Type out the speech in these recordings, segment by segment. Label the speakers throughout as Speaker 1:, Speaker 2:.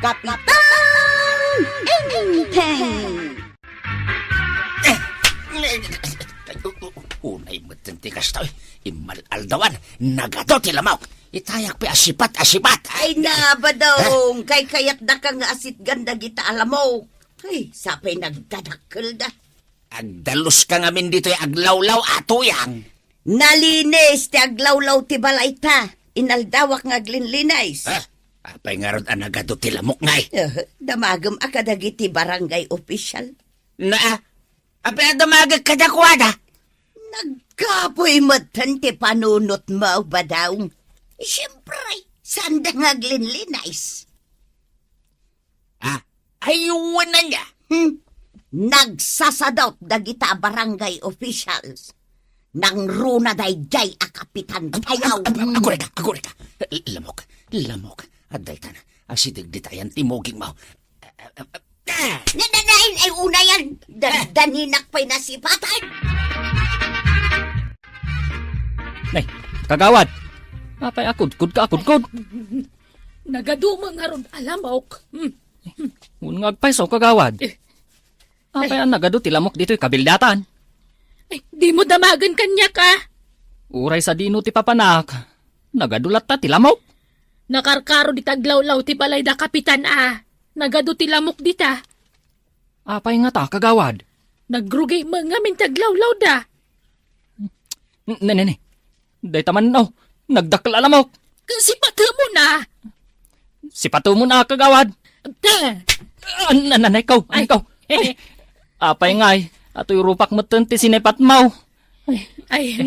Speaker 1: Kapitan Enteng!
Speaker 2: Unay matentikas to. Imalaldawan. Nagato tilamaw. Itayak pa asipat.
Speaker 1: Ay na ba daw, kay kayak da ka nga asit ganda kita alam mo. Ay, sapay nagdadakkel da.
Speaker 2: Agdalos ka ngamin dito aglawlaw ato yang.
Speaker 1: Nalinis ti aglawlaw ti balay ta. Inaldawak nga aglinlinais.
Speaker 2: Apay nga ron nagato tilamok ngay.
Speaker 1: Damagam akadagiti barangay official.
Speaker 2: Apay damagag kadakwada.
Speaker 1: Nagkapoy matan ti panunot mo ba daw? Siyempre, saan da nga aglinlinais?
Speaker 2: Ayuwan na niya.
Speaker 1: Nagsasadot dagita barangay officials. Nang runa day jay a kapitan tayaw.
Speaker 2: Agore ka. Lamok. Aday ka na. Asidig ditayan timoging mo.
Speaker 1: Nananain ay una yan. Daninak pa'y nasipatan.
Speaker 3: Nay, kagawad. Apay akod ka.
Speaker 4: Nagadumang nga ron alamok.
Speaker 3: Ngagpay so kagawad. Apay ang nagado tilamok dito'y kabildatan.
Speaker 4: Ay, di mo damagan kanya ka.
Speaker 3: Uray sa dino ti papanak. Nagadulat ta tilamok.
Speaker 4: Nakarkaro di taglawlaw ti balay da kapitan Nagado ti lamok dita.
Speaker 3: Apay nga ta kagawad.
Speaker 4: Nagrugay mga min taglawlaw da.
Speaker 3: Nene. Day taman no. Nagdakkel alamok.
Speaker 4: Kasi pata mo na.
Speaker 3: Sipato mo na kagawad. Nanay ko. Ay. Apay ngay. Ato'y rupak matan ti sinepat mau.
Speaker 4: Ay,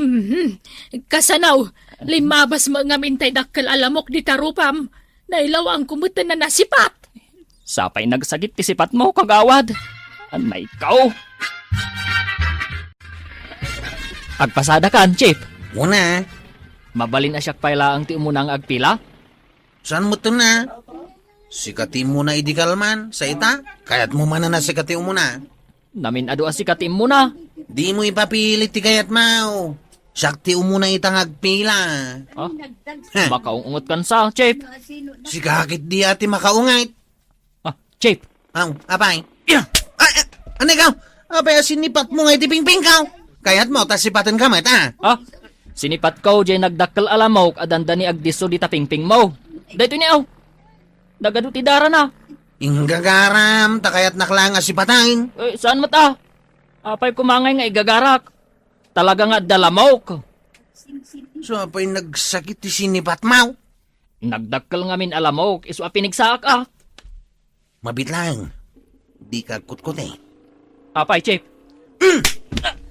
Speaker 4: kasanaw. Limabas mga mintay dakkel alamok di tarupam. Nailaw ang kumutan na nasipat.
Speaker 3: Sapay nagsagit ti sipat mo kagawad. Anay ikaw. Agpasada kan, Chip.
Speaker 2: Muna.
Speaker 3: Mabalin na siyak payla ang ti umunang agpila?
Speaker 5: Saan mo to na? Sikati mo na idikalman sa ita? Kayat mo man na sikati mo na.
Speaker 3: Namin ado asikatim mo na.
Speaker 5: Di mo ipapilit ti kayat mau. Sakti umuna itang agpila.
Speaker 3: Baka ungot kan sa, Chip.
Speaker 5: Sikakit di ati makaungait.
Speaker 3: Chip.
Speaker 5: Apay? Ano ikaw? Apay sinipat mo nga itipingping ka. Kayat mo, tas sipatan ka mat,
Speaker 3: Sinipat ko, jay nagdakkel alamok, adanda ni agdiso di tapingping mo. Dahito niyaw. Nagado ti dara na.
Speaker 5: Inggagaram, takayat naklang asipatayin.
Speaker 3: Saan mo ta? Apay kumangay nga igagarak. Talaga nga dalamok.
Speaker 5: So apay nagsakit ti sinipat mau.
Speaker 3: Nagdakkel nga min alamok, iso pinigsaak
Speaker 5: Mabit lang. Di ka kutkot eh.
Speaker 3: Apay, Chip.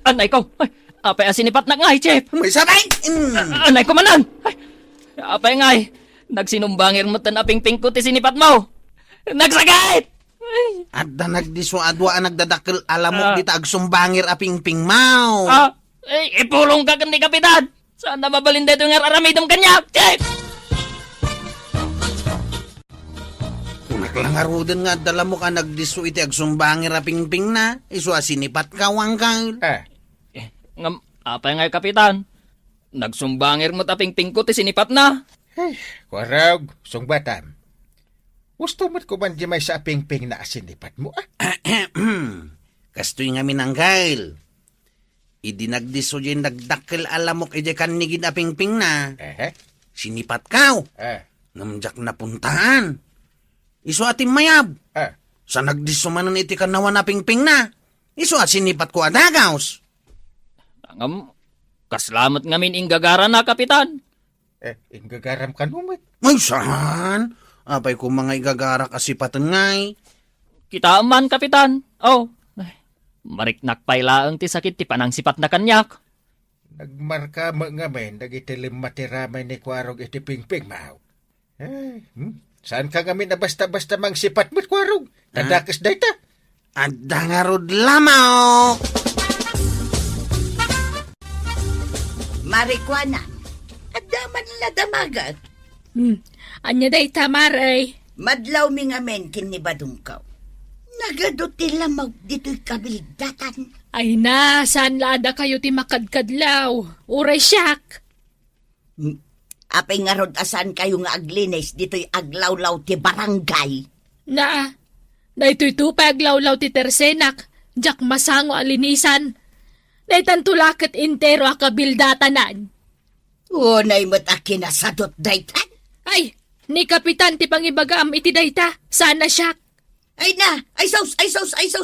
Speaker 3: Anay ko. Apay asinipat na nga, Chip.
Speaker 5: May sabay!
Speaker 3: Anay ko manan. Apay nga, nagsinumbangir mo tan aping-ping ko ti sinipat mo. Nagsagait!
Speaker 5: At da nagdisuadwa nagdadakil alamok dita agsumbangir aping-ping mau.
Speaker 3: Ipulong ka ni kapitan. Saan na mabalin dito nga aramidom kanya, Chip?
Speaker 5: Langarudan nga dala mo ka nagdiso iti agsumbangir aping-ping na. Isu asinipat ka wangkang.
Speaker 3: Apay nga, kapitan. Nagsumbangir mo taping-ping ko ti sinipat na.
Speaker 6: Warag, sungbatan. Gusto mo't ko man di may sa ping-ping na asinipat mo,
Speaker 5: Kastoy nga minanggail. Idi nagdiso yin nagdakil alamok iti kanigin aping-ping na. Sinipat kaw. Namjak na puntaan. Isu ating mayab. Sa nagdiso manan iti kanawan aping-ping na. Isu at sinipat ko adagaws.
Speaker 3: Kaslamat ngamin inggagara na, kapitan.
Speaker 6: Inggagaram ka numit.
Speaker 5: Ay, saan? Apay ko mga igagara kasipatan ngay.
Speaker 3: Kita man, kapitan. Mariknak paylaang ti sakit ti panang sipat na kanyak.
Speaker 6: Nagmarka mo nga men, nagitilim matiramay ni Kwarog iti ping-ping mau. Saan ka ngamin na basta-basta mang sipat mo't Kwarog? Tadakas day ta.
Speaker 5: Adda nga rod lamok.
Speaker 1: Marikwana. Adaman la damagat.
Speaker 4: Anya day tamaray.
Speaker 1: Madlaw mi nga men kinibadong ka. Nagado ti lamag dito'y kabildatan.
Speaker 4: Ay na, saan laada kayo ti makadkadlaw? Uray siyak.
Speaker 1: Apay nga rod asan kayo nga aglinis dito'y aglawlaw ti barangay.
Speaker 4: Na ito'y tupag lawlaw ti tersenak, jak masango alinisan. Na itantulakat intero akabildatanan.
Speaker 1: Unay mo't akinasadot daytan.
Speaker 4: Ay, ni Kapitan ti pangibagaam iti dayta, sana siya.
Speaker 1: Ay na, ay sos,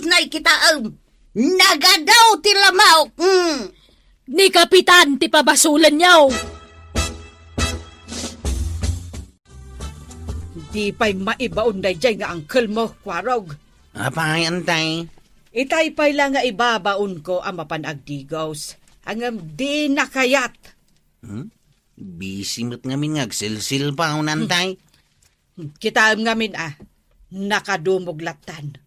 Speaker 1: na ikitaam. Nagadaw ti lamaw.
Speaker 4: Ni Kapitan ti pabasulan niyaw.
Speaker 7: Di pa'y maibaon na dyan nga angkel mo, Kwarog.
Speaker 5: Apay, antay.
Speaker 7: Itay pa'y lang nga ibabaon ko ang mapanagdigos. Ang di nakayat.
Speaker 5: Busy mo't ngamin ngagsilsil pa ako nantay.
Speaker 7: Kita ngamin nakadumog latan.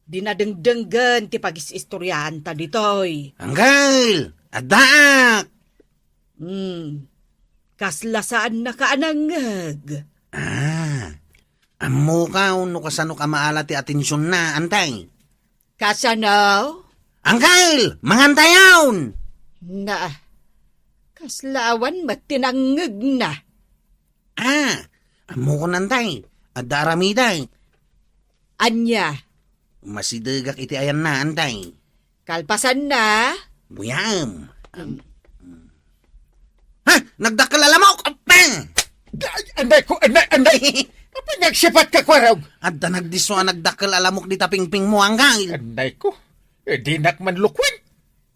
Speaker 7: Dinadengdenggan ti pag-istoryahan ta ditoy.
Speaker 5: Anggal! Adak!
Speaker 7: Kaslasaan na kaanangag.
Speaker 5: Amo ka, no kasano ka maala ti atensyon na, antay.
Speaker 7: Kasanaw?
Speaker 5: Anggal! Mangantayawn!
Speaker 7: Na, kaslawan matinangag na.
Speaker 5: Amo ko nantay. Adaramiday.
Speaker 7: Anya,
Speaker 5: Masidagak iti ayan na, antay.
Speaker 7: kalpasan na.
Speaker 5: Buyam. Nagdakal alamok! Apang!
Speaker 6: Anday ko, anday! Apa nagsipat ka, Kwarog?
Speaker 5: Adda nagdiswa nagdakal alamok di tapingping mo, anggal.
Speaker 6: Anday ko. Di nakman lukwan.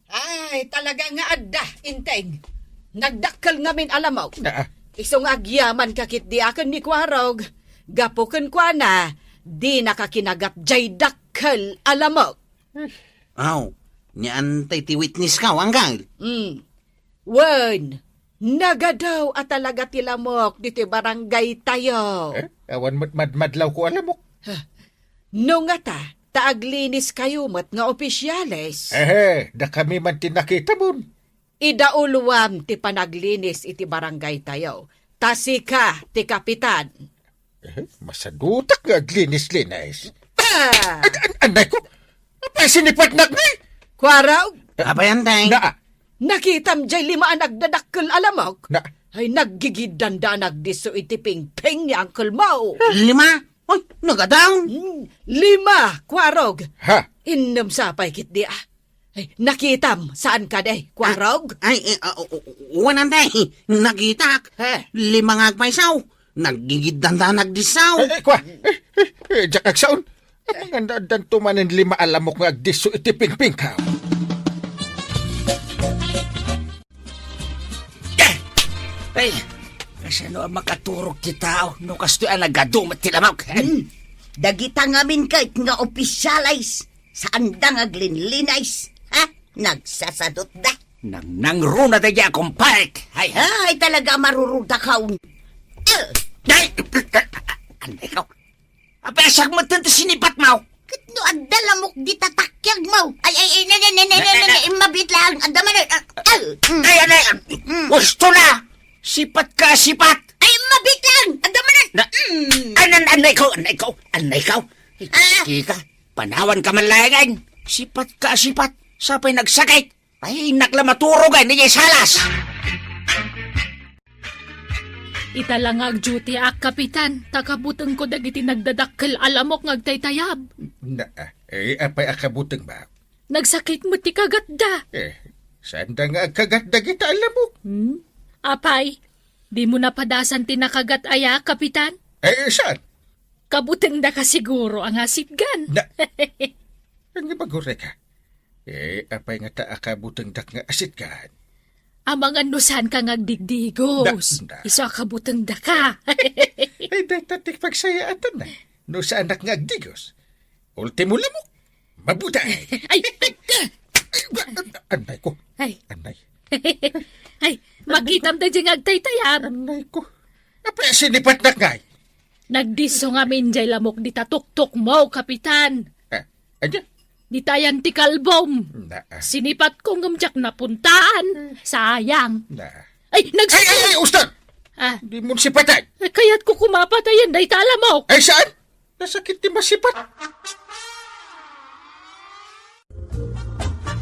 Speaker 7: Ay, talaga nga adda, inteng. Nagdakkel ngamin alamaw.
Speaker 6: Na,
Speaker 7: Isong agyaman kakit di akin ni Kwarog. Gapuken kwa na, di nakakinagap jay dakkel alamaw.
Speaker 5: Aw, niantay ti witness ka, anggal.
Speaker 7: Wen, nagadaw at talaga tilamok dito barangay tayo.
Speaker 6: awan madlaw ko alamok.
Speaker 7: No nga taaglinis kayo mat nga opisyales.
Speaker 6: Da kami man tinakita mo.
Speaker 7: Idauluwam ti panaglinis iti barangay tayo. Tasika ti kapitan.
Speaker 6: Masadutak nga aglinis-linis.
Speaker 7: Ah!
Speaker 6: Anday ko, apa sinipat nakmi?
Speaker 7: Kwarog,
Speaker 5: Apa yan, tay?
Speaker 6: Na,
Speaker 7: nakitam jay lima nagdadakkel alamok.
Speaker 6: na,
Speaker 7: Ay naggigidan da nagdiso iti pingping ni Uncle Mau.
Speaker 5: 5? Oy, nagadawn.
Speaker 7: 5, Kwarog.
Speaker 6: ha?
Speaker 7: Inom sapay kit di Ay, nakitam, saan ka day, Kwarog?
Speaker 5: Ay, uwan antay. Nagitak. 5 nga agpaisaw. Nagigidanda nagdisaw.
Speaker 6: Kwa, jak agsaon. Ang andan tumanin 5 alamok nga agdiso iti pingping ka.
Speaker 2: Ay, kasi ano ang makaturog kita, no kasto ang nagadumat tilamaw.
Speaker 1: Dagita ngamin kahit nga opisyalis. Saan da nga glinlinais? Ha? Nagsasadot da.
Speaker 2: Nangruna tayo akong parik. Ay,
Speaker 1: Ay, talaga maruruda ka.
Speaker 2: ay, anday ka. Apesak mo tanto sinipat mo.
Speaker 1: Kitno ang dalamok di tatakyag mo. Ay, mabit lang. Ang daman.
Speaker 2: Ay, anay, gusto na. Sipat ka, sipat.
Speaker 1: Ay, mabit lang. Ang daman.
Speaker 2: Anay ka. Kika, panawan ka man layan. Sipat ka, sipat. Sapay nagsakit. Ay, naklamaturogan, hindi salas.
Speaker 4: Italang duty Kapitan. Takabutang ko dagiti nagdadakkel alamok ngagtaytayab.
Speaker 6: Na, apay akabutang ba?
Speaker 4: Nagsakit mo ti kagatda.
Speaker 6: Saan da nga agkagat kita alamok?
Speaker 4: Apay, di mo napadasan ti nakagat aya, Kapitan?
Speaker 6: Saan?
Speaker 4: Kabutang da ka siguro ang asitgan.
Speaker 6: Na, ang ibagure ka? Apay nga ta akabutang dak nga asit ka.
Speaker 4: Amang anusan ka ngagdigdigos.
Speaker 6: Da.
Speaker 4: Iso kabutang da ka.
Speaker 6: Ay, datatik pagsayaan na. No sa anak nga agdigos. Ultimo lamok. Mabutay.
Speaker 4: Ay,
Speaker 6: Anay ko.
Speaker 4: ay,
Speaker 6: Anay.
Speaker 4: ay, magitam da dyan ngagtaytayab.
Speaker 6: Anay ko. Apay sinipat na ngay.
Speaker 4: Nagdiso nga minjay lamok di tatuktok mo, Kapitan.
Speaker 6: Anya?
Speaker 4: Di tayan ti kalbom.
Speaker 6: Na.
Speaker 4: Sinipat ko ngamjak na puntaan. Sayang.
Speaker 6: Na.
Speaker 4: Ay,
Speaker 6: Ay, Ustad!
Speaker 4: Ah,
Speaker 6: Di mo sipatay.
Speaker 4: kaya't ko kumapatayan day talamok.
Speaker 6: Ay, saan? Nasakit di masipat.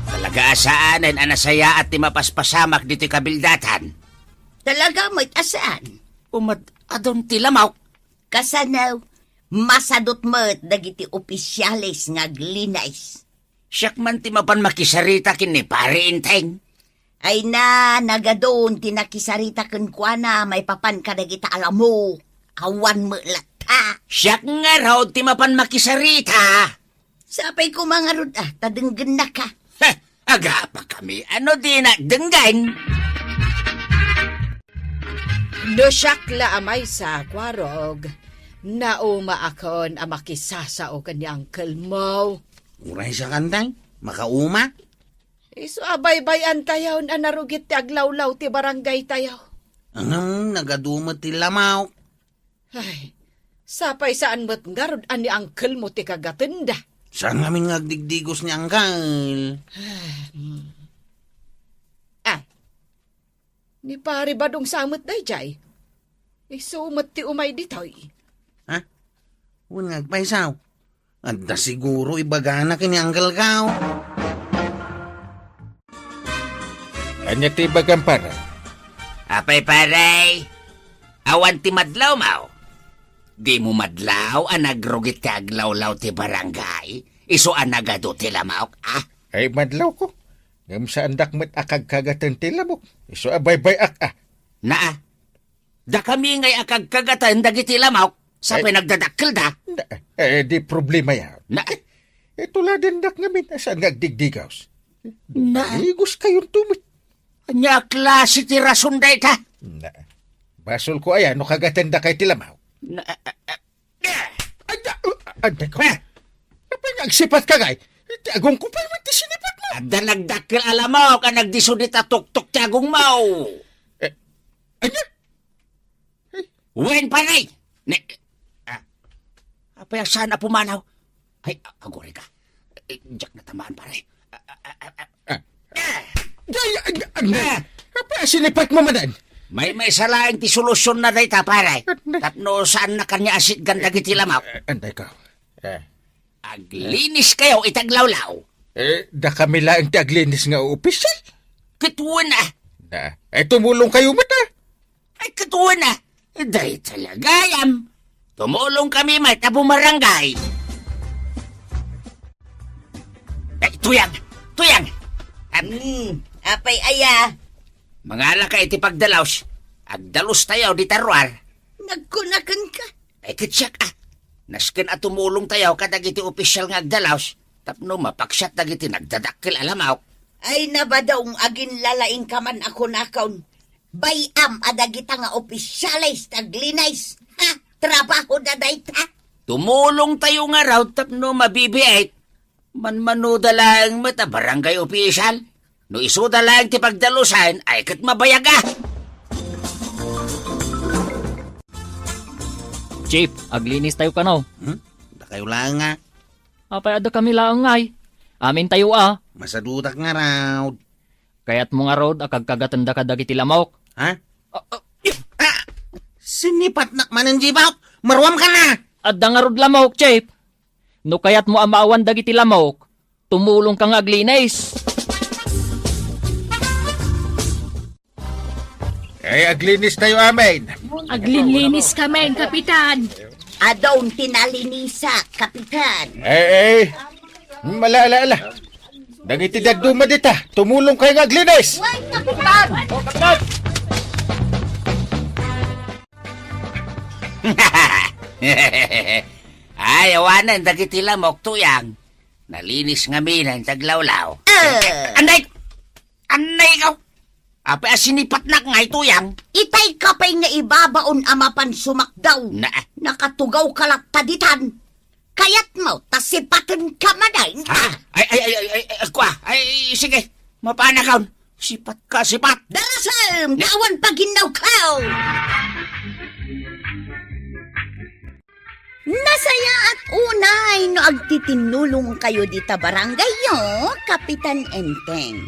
Speaker 2: Talaga asaanan anasaya at ti mapaspasamak dito kabildatan.
Speaker 1: Talaga mo't asaan?
Speaker 2: Umad adon tilamaw.
Speaker 1: Kasanaw, Masadot met dagiti opisyalis nga aglinays.
Speaker 2: Siyak man ti mapan makisarita kini pare inteng.
Speaker 1: Ay na, nagadon, tinakisarita ken kuana, may papan ka dagita alam mo. Awan mo lata.
Speaker 2: Siyak nga raw ti mapan makisarita.
Speaker 1: Sapay ko mga rod, tadenggen na ka.
Speaker 2: Ha, aga pa kami. Ano di na denggan?
Speaker 7: Nosakla amay sa kwarog. Nauma akon ang makisasao kanya uncle mo.
Speaker 5: Uray sa kantay, makauma.
Speaker 7: Iso abay-bayan tayaw na narugit ti aglawlaw ti barangay tayaw.
Speaker 5: Nagadumot ti lamaw.
Speaker 7: Ay, sapay saan mo't ngarod ani uncle mo ti kagatenda.
Speaker 5: Saan namin ngagdigdigos ni Angkal?
Speaker 7: Ni pare badong samot day jay. Isumot ti umay ditoy.
Speaker 5: Ha? Huwag ngagpaisaw. Anda siguro ibagana kini Angkal kao.
Speaker 6: Anya ti bagang para.
Speaker 2: Apay paray. Awan ti madlaw mau. Di mo madlaw ang nagrugit ti aglawlaw ti barangay. Iso ang nagado ti lamaw.
Speaker 6: Ay madlaw ko. Ngam sa andak met akag kagatan ti lamok. Iso abay-bay ak.
Speaker 2: Naa. Da kami ngay akag kagatan dagiti lamaw. Sapay nagdadakkel da.
Speaker 6: Di problema yan.
Speaker 2: Na.
Speaker 6: Tula din dak ngamin. Saan ngagdigdigaws?
Speaker 2: Na.
Speaker 6: Igos kayong tumit.
Speaker 2: Anya klase ti rason day ta.
Speaker 6: Na. Basol ko ayan, no kagatan da kay ti lamaw.
Speaker 2: Na.
Speaker 6: Anda ko. Kapag nagsipat ka gay, agong ko pa yung sinipat mo.
Speaker 2: Ada nagdakkel alamaw ka nagdisudit a tuktok ti agong mau.
Speaker 6: Anya?
Speaker 2: Wen paray. Apay sana pumanaw. Ay, agori ka. Diyak na tamaan paray.
Speaker 6: Apa sinipat mo manan?
Speaker 2: May salaing ti solusyon na day ta paray. Tapno saan na kanya asit ganda giti lamaw.
Speaker 6: Anday ka.
Speaker 2: Aglinis kayo itaglawlaw.
Speaker 6: Da kami lang ti aglinis nga opisyal.
Speaker 2: Katuwa na.
Speaker 6: Tumulong kayo mata.
Speaker 2: Ay, katuwa na. Day talaga yam. Tumulong kami may tabumarangay. Ay, tuyang. Tuyang.
Speaker 1: Apay aya.
Speaker 2: Mga laka iti pagdalaws. Agdalos tayo di tarwar.
Speaker 1: Nagkunakan ka.
Speaker 2: Ay, kitsyak Nasken at tumulong tayo kadag iti opisyal nga agdalaws. Tapno mapaksyat dag iti nagdadakkel alamaw.
Speaker 1: Ay nabadaong agin lalaing kaman ako nakaon. Bayam adagita nga opisyalis taglinays. Ha? Trabaho na dayta.
Speaker 2: Tumulong tayo nga raw tapno mabibiait. Manmanuda lang mata barangay opisyal. No isuda lang ti pagdalusan ay kat mabayaga.
Speaker 3: Chief, aglinis tayo ka no.
Speaker 5: Da kayo lang nga.
Speaker 3: Apay ada kami lang ngay. Amin tayo
Speaker 5: Masadutak nga raw.
Speaker 3: Kaya't mo nga rod akag kagatanda ka dagiti lamok.
Speaker 5: Ha? Sinipat na manan jibaw. Marwam ka na.
Speaker 3: Adda nga rod lamok, Chief. No kaya't mo amaawan dagiti lamok, tumulong kang aglinis.
Speaker 6: Ay aglinis tayo amin.
Speaker 4: Aglinlinis kami, kapitan.
Speaker 1: Adong tinalinisa, kapitan.
Speaker 6: Malala. Dagiti dagduma dita. Tumulong kayo ng aglinis.
Speaker 2: Ay, awanan dagiti lamok tuyang. Nalinis nga minan taglawlaw. Anday! Anday ikaw! Apa sinipat na nga tuyang?
Speaker 1: Itay kapay nga ibabaon amapan sumakdaw.
Speaker 2: Na,
Speaker 1: Nakatugaw kalaptaditan. Kayat mo, tasipatan ka maday.
Speaker 2: ha? Ay, kwa. Ay, sige. Mapanakaw. Sipat ka, sipat.
Speaker 1: Darasam, nawan paginaw kaw. Nasaya at unay no agtitinulong kayo dita barangay yo, Kapitan Enteng.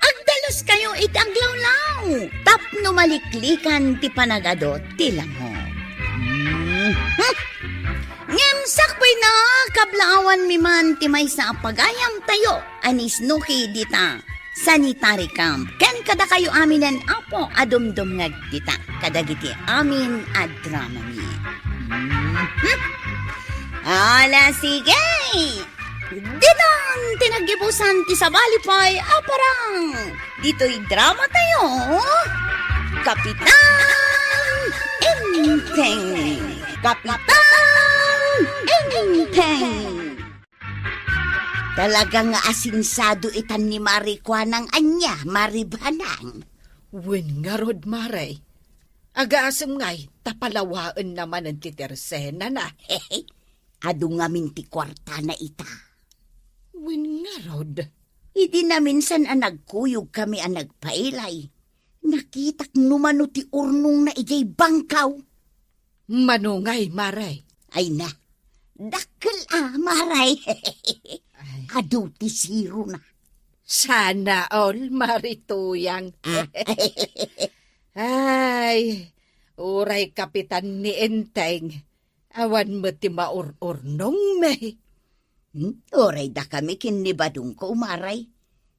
Speaker 1: Agdalos kayo itaglawlaw. Tapno maliklikan ti panagadot ti lango. Ngem sakbay na kablawan mi man ti may sa pagayam tayo. Anis nuki dita. sanitary camp. Ken kada kayo aminan apo adumdum ngagdita. Kadagiti amin ad drama mi. Ala sige! Dinang tinagibusan ti sa balipay aparang. Dito'y drama tayo. Kapitan Enteng! Kapitan Enteng! Talagang asinsado itan ni Marikwa ng anya, Maribanang.
Speaker 7: Wen nga rod, Maray. Agaasam nga'y tapalawaan naman ang titersena na.
Speaker 1: Hehe, adu nga minti kwarta na ita.
Speaker 7: Wen nga rod.
Speaker 1: Idi na minsan ang nagkuyog kami ang nagpailay. Nakitak numano ti urnong na ijay bangkaw.
Speaker 7: Manungay, Maray.
Speaker 1: Ay na, dakkel Maray. Adu ti siro na.
Speaker 7: Sana all, Marituyang. Ay, uray kapitan ni Enteng. Awan mo ti maur-urnong me.
Speaker 1: Oray da kami kinibadong ko, Maray.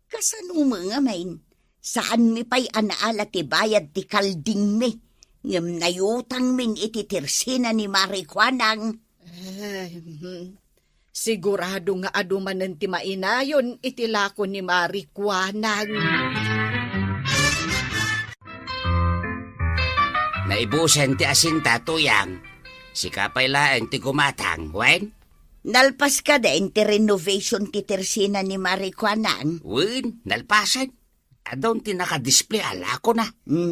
Speaker 1: Kasano mga main? Saan mi pa'y anaala ti bayad ti kalding mi? Ngam nayutang min iti tirsina ni Marikwanang.
Speaker 7: Ay, sigurado nga adumanan ti mainayon itilako ni Marikwanang.
Speaker 2: Naibusan ti asinta tuyang. Si kapay laeng ti kumatang, wen?
Speaker 1: Nalpas ka din ti renovation ti tirsina ni Marikwanang.
Speaker 2: Wen, nalpasan. Adon ti nakadisplay ala ko na.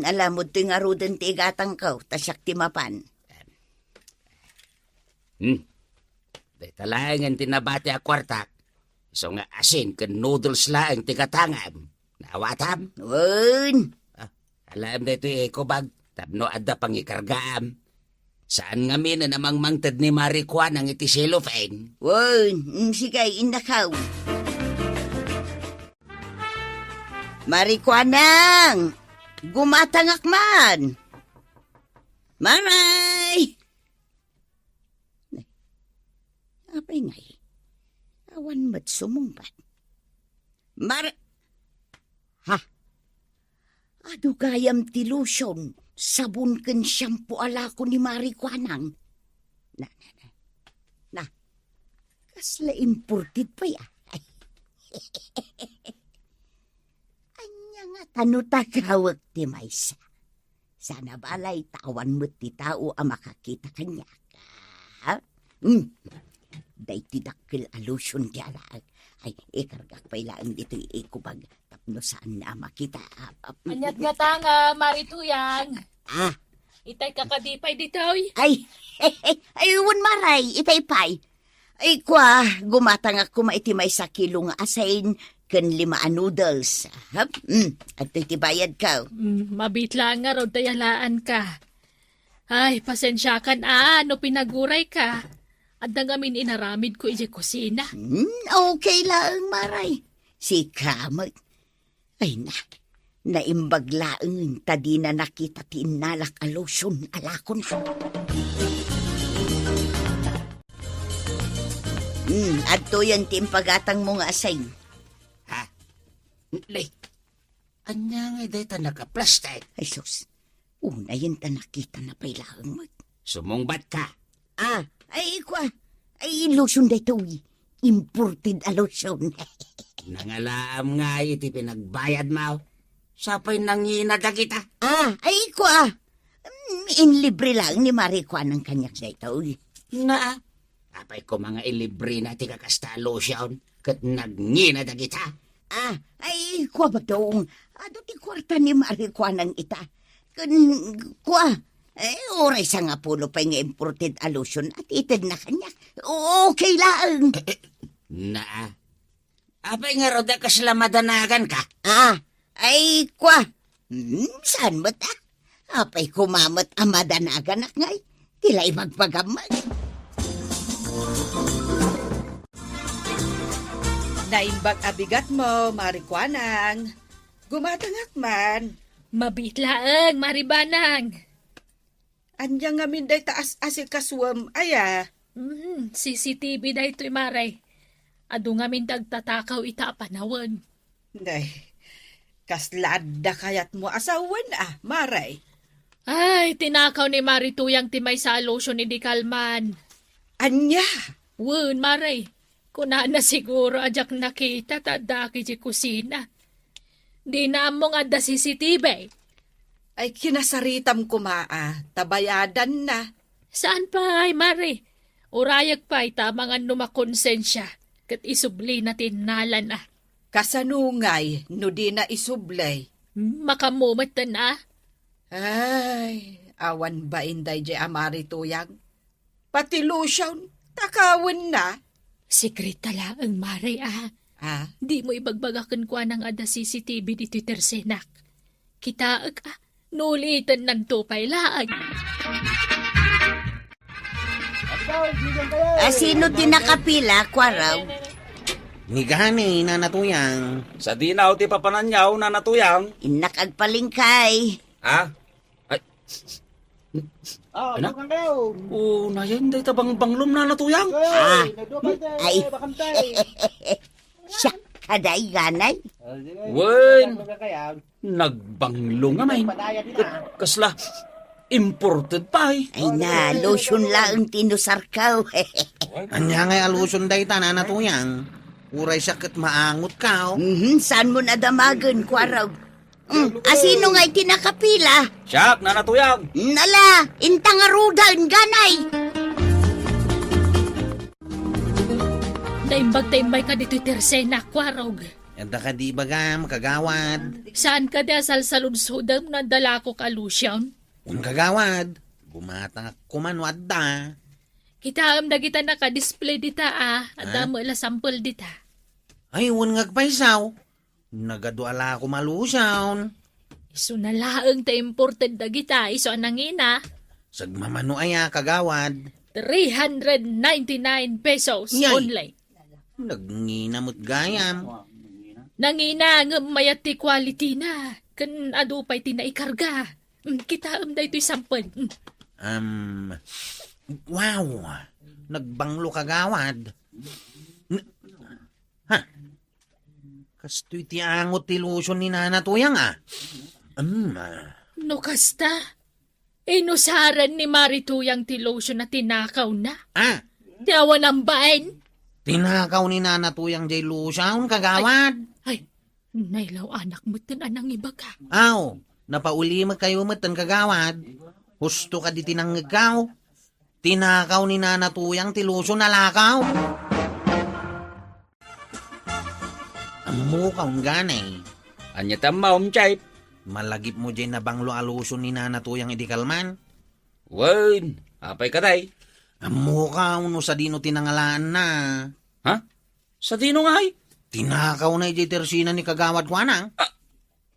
Speaker 1: Alam mo ti nga ruden ti igatang ko, tasyak ti mapan.
Speaker 2: Day talagang tinabati a kwartak. So nga asin ken noodles laeng ti katangam. Nawatam.
Speaker 1: Wen,
Speaker 2: Alam na ito ekobag. Tapno adda pangikargaam. Saan nga min na namang mangtad ni Marikwa ng iti cellophane?
Speaker 1: sigay indakaw. Marikwanang! Gumatangak man! Maray! Apay ngay, awan mat sumumpat. Ha? Adu gayam ti lotion, sabon ken shampoo ala ko ni Marikwanang. Na, kasla imported pa ya. Anya nga tanutakawag ti maysa. Sana balay tawan mo't ti tao ang makakita kanya ka. Day ti dakkel alusyon ti alaag. Ay, ikargak pa ilaan dito ikubag. Tapno saan na makita.
Speaker 4: Anyat nga tanga, Marituyang. Itay kakadipay ditoy.
Speaker 1: Ay, ayun Maray, itay-pay. Ay, kwa, gumatang ako maitimay sa kilo nga asain ken 5 noodles. At iti bayad ka.
Speaker 4: Mabitla nga raw dayalaan ka. Ay, pasensya kan no pinaguray ka. At nangamin inaramid ko ije kusina.
Speaker 1: Okay lang, Maray. Si Kamag. Ay na, naimbag laeng tadi na nakita ti inalak a lotion alakon. Adto yan ti impagatang mo nga asay.
Speaker 2: Ha? Lay, anya nga day ta naka-plastic.
Speaker 1: Ay sus, una yun ta nakita na pailaang mag.
Speaker 2: Sumungbat ka.
Speaker 1: Ay kwa, ay lotion da ito. Imported a lotion.
Speaker 2: Nangalaam nga iti pinagbayad mo. Sapay nanginada kita.
Speaker 1: Ay kwa, inlibre lang ni Marikwa ng kanyak da ito.
Speaker 2: Na, apay ko mga ilibre na ti kakasta lotion. Kat nanginada kita.
Speaker 1: Ay kwa ba doong, ado ti kwarta ni Marikwa ng ita. Kwa, oray sa nga pulo pa nga imported a lotion at ited na kanyak. Okay lang.
Speaker 2: Na, apay nga roda kaslamadanagan ka.
Speaker 1: Ay kwa, saan mo ta? Apay kumamot ang madanagan ak ngay. Tila'y magpagamag.
Speaker 7: Naimbag abigat mo, Marikwanang. Gumatangak man.
Speaker 4: Mabitlaang, Maribanang.
Speaker 7: Anya nga minday taas asil kaswam, aya.
Speaker 4: CCTV da ito'y Maray. Ado nga min dagtatakaw ita panawan.
Speaker 7: Day, Kaslada kayat mo asawan maray.
Speaker 4: Ay, tinakaw ni Marituyang timay sa lotion ni Di Kalman.
Speaker 7: Anya,
Speaker 4: Wun, Maray. Kuna na siguro ajak nakita tadaki di kusina. Di na among ada CCTV.
Speaker 7: ay kinasaritam ko tabayadan na.
Speaker 4: Saan pa ay, Maray? Urayag pa ay tamangan numakonsensya. Kat isubli na tinalan na.
Speaker 7: Kasanungay, no di na isublay.
Speaker 4: Makamumatan na.
Speaker 7: Ay, awan ba inday di amari tuyang? Pati lotion, takawan na.
Speaker 4: Secret tala ang Maray Di mo ibagbagakan kwa ng ada CCTV di Twitter senak. Kitaag nulitan ng tupay laag.
Speaker 1: Sino tinakapila, Kwaraw?
Speaker 5: Ni gani nanatuyang.
Speaker 2: Sa dinaw ti papananyaw na natuyang.
Speaker 1: Inakagpalingkay.
Speaker 2: Ha? Ay. Anak? Oo, na yan. Day tabang banglom na natuyang.
Speaker 1: Ay, siya kaday ganay.
Speaker 2: Wen. Nagbanglo nga may. Kasla. Imported pa eh.
Speaker 1: Ay na, lotion lang tinusarkaw.
Speaker 5: Anya ngay aluson day ta nanatuyang. Uray sakit maangot ka.
Speaker 1: Saan mo nadamagan, Kwaraw? Asino nga'y tinakapila?
Speaker 2: Siyak na natuyang.
Speaker 1: Nala, intangarudan ganay.
Speaker 4: Naimbag-taimbay ka di Twitter senak, Kwarog.
Speaker 5: Yanda ka di bagam, kagawad.
Speaker 4: Saan ka di asal sa lunsudam na dala ko ka Lucian?
Speaker 5: Un kagawad. Bumatang kumanwad da.
Speaker 4: Kita am na kita naka-display dita At damo ila sample dita.
Speaker 5: Ay, un ngagpaisaw. Nagaduala ko malusaw.
Speaker 4: Iso na laang ta imported na kita. Iso anangina.
Speaker 5: Sagmamano aya kagawad.
Speaker 4: 399 pesos
Speaker 5: Yay.
Speaker 4: only.
Speaker 5: Nagnginamot gayam.
Speaker 4: Nangina ng mayati quality na. Kan adupay tinaikarga. Kita am na ito'y sample.
Speaker 5: Wow. Nagbanglo kagawad. Kastoy ti angot ti lotion ni nanatuyang
Speaker 4: No kasta. Inusaran ni Marituyang ti lotion na tinakaw na. Tiyawan ang bain.
Speaker 5: Tinakaw ni nanatuyang jay lotion kagawad.
Speaker 4: Ay, nailaw anak mo anang iba ka.
Speaker 5: Aw, napauli kayo matan kagawad. Husto ka di tinanggaw. Tinakaw ni nanatuyang ti lotion na lakaw. Ang mukaw ganay.
Speaker 2: Anya tamaw mchay.
Speaker 5: Malagip mo dyan na banglo aluson ni nanatuyang idikalman.
Speaker 2: Wen. Apay katay.
Speaker 5: Ang mukaw no sa dino tinangalaan na.
Speaker 2: Ha? Sa dino nga ay?
Speaker 5: Tinakaw na ijay tersina ni kagawad kwa nang.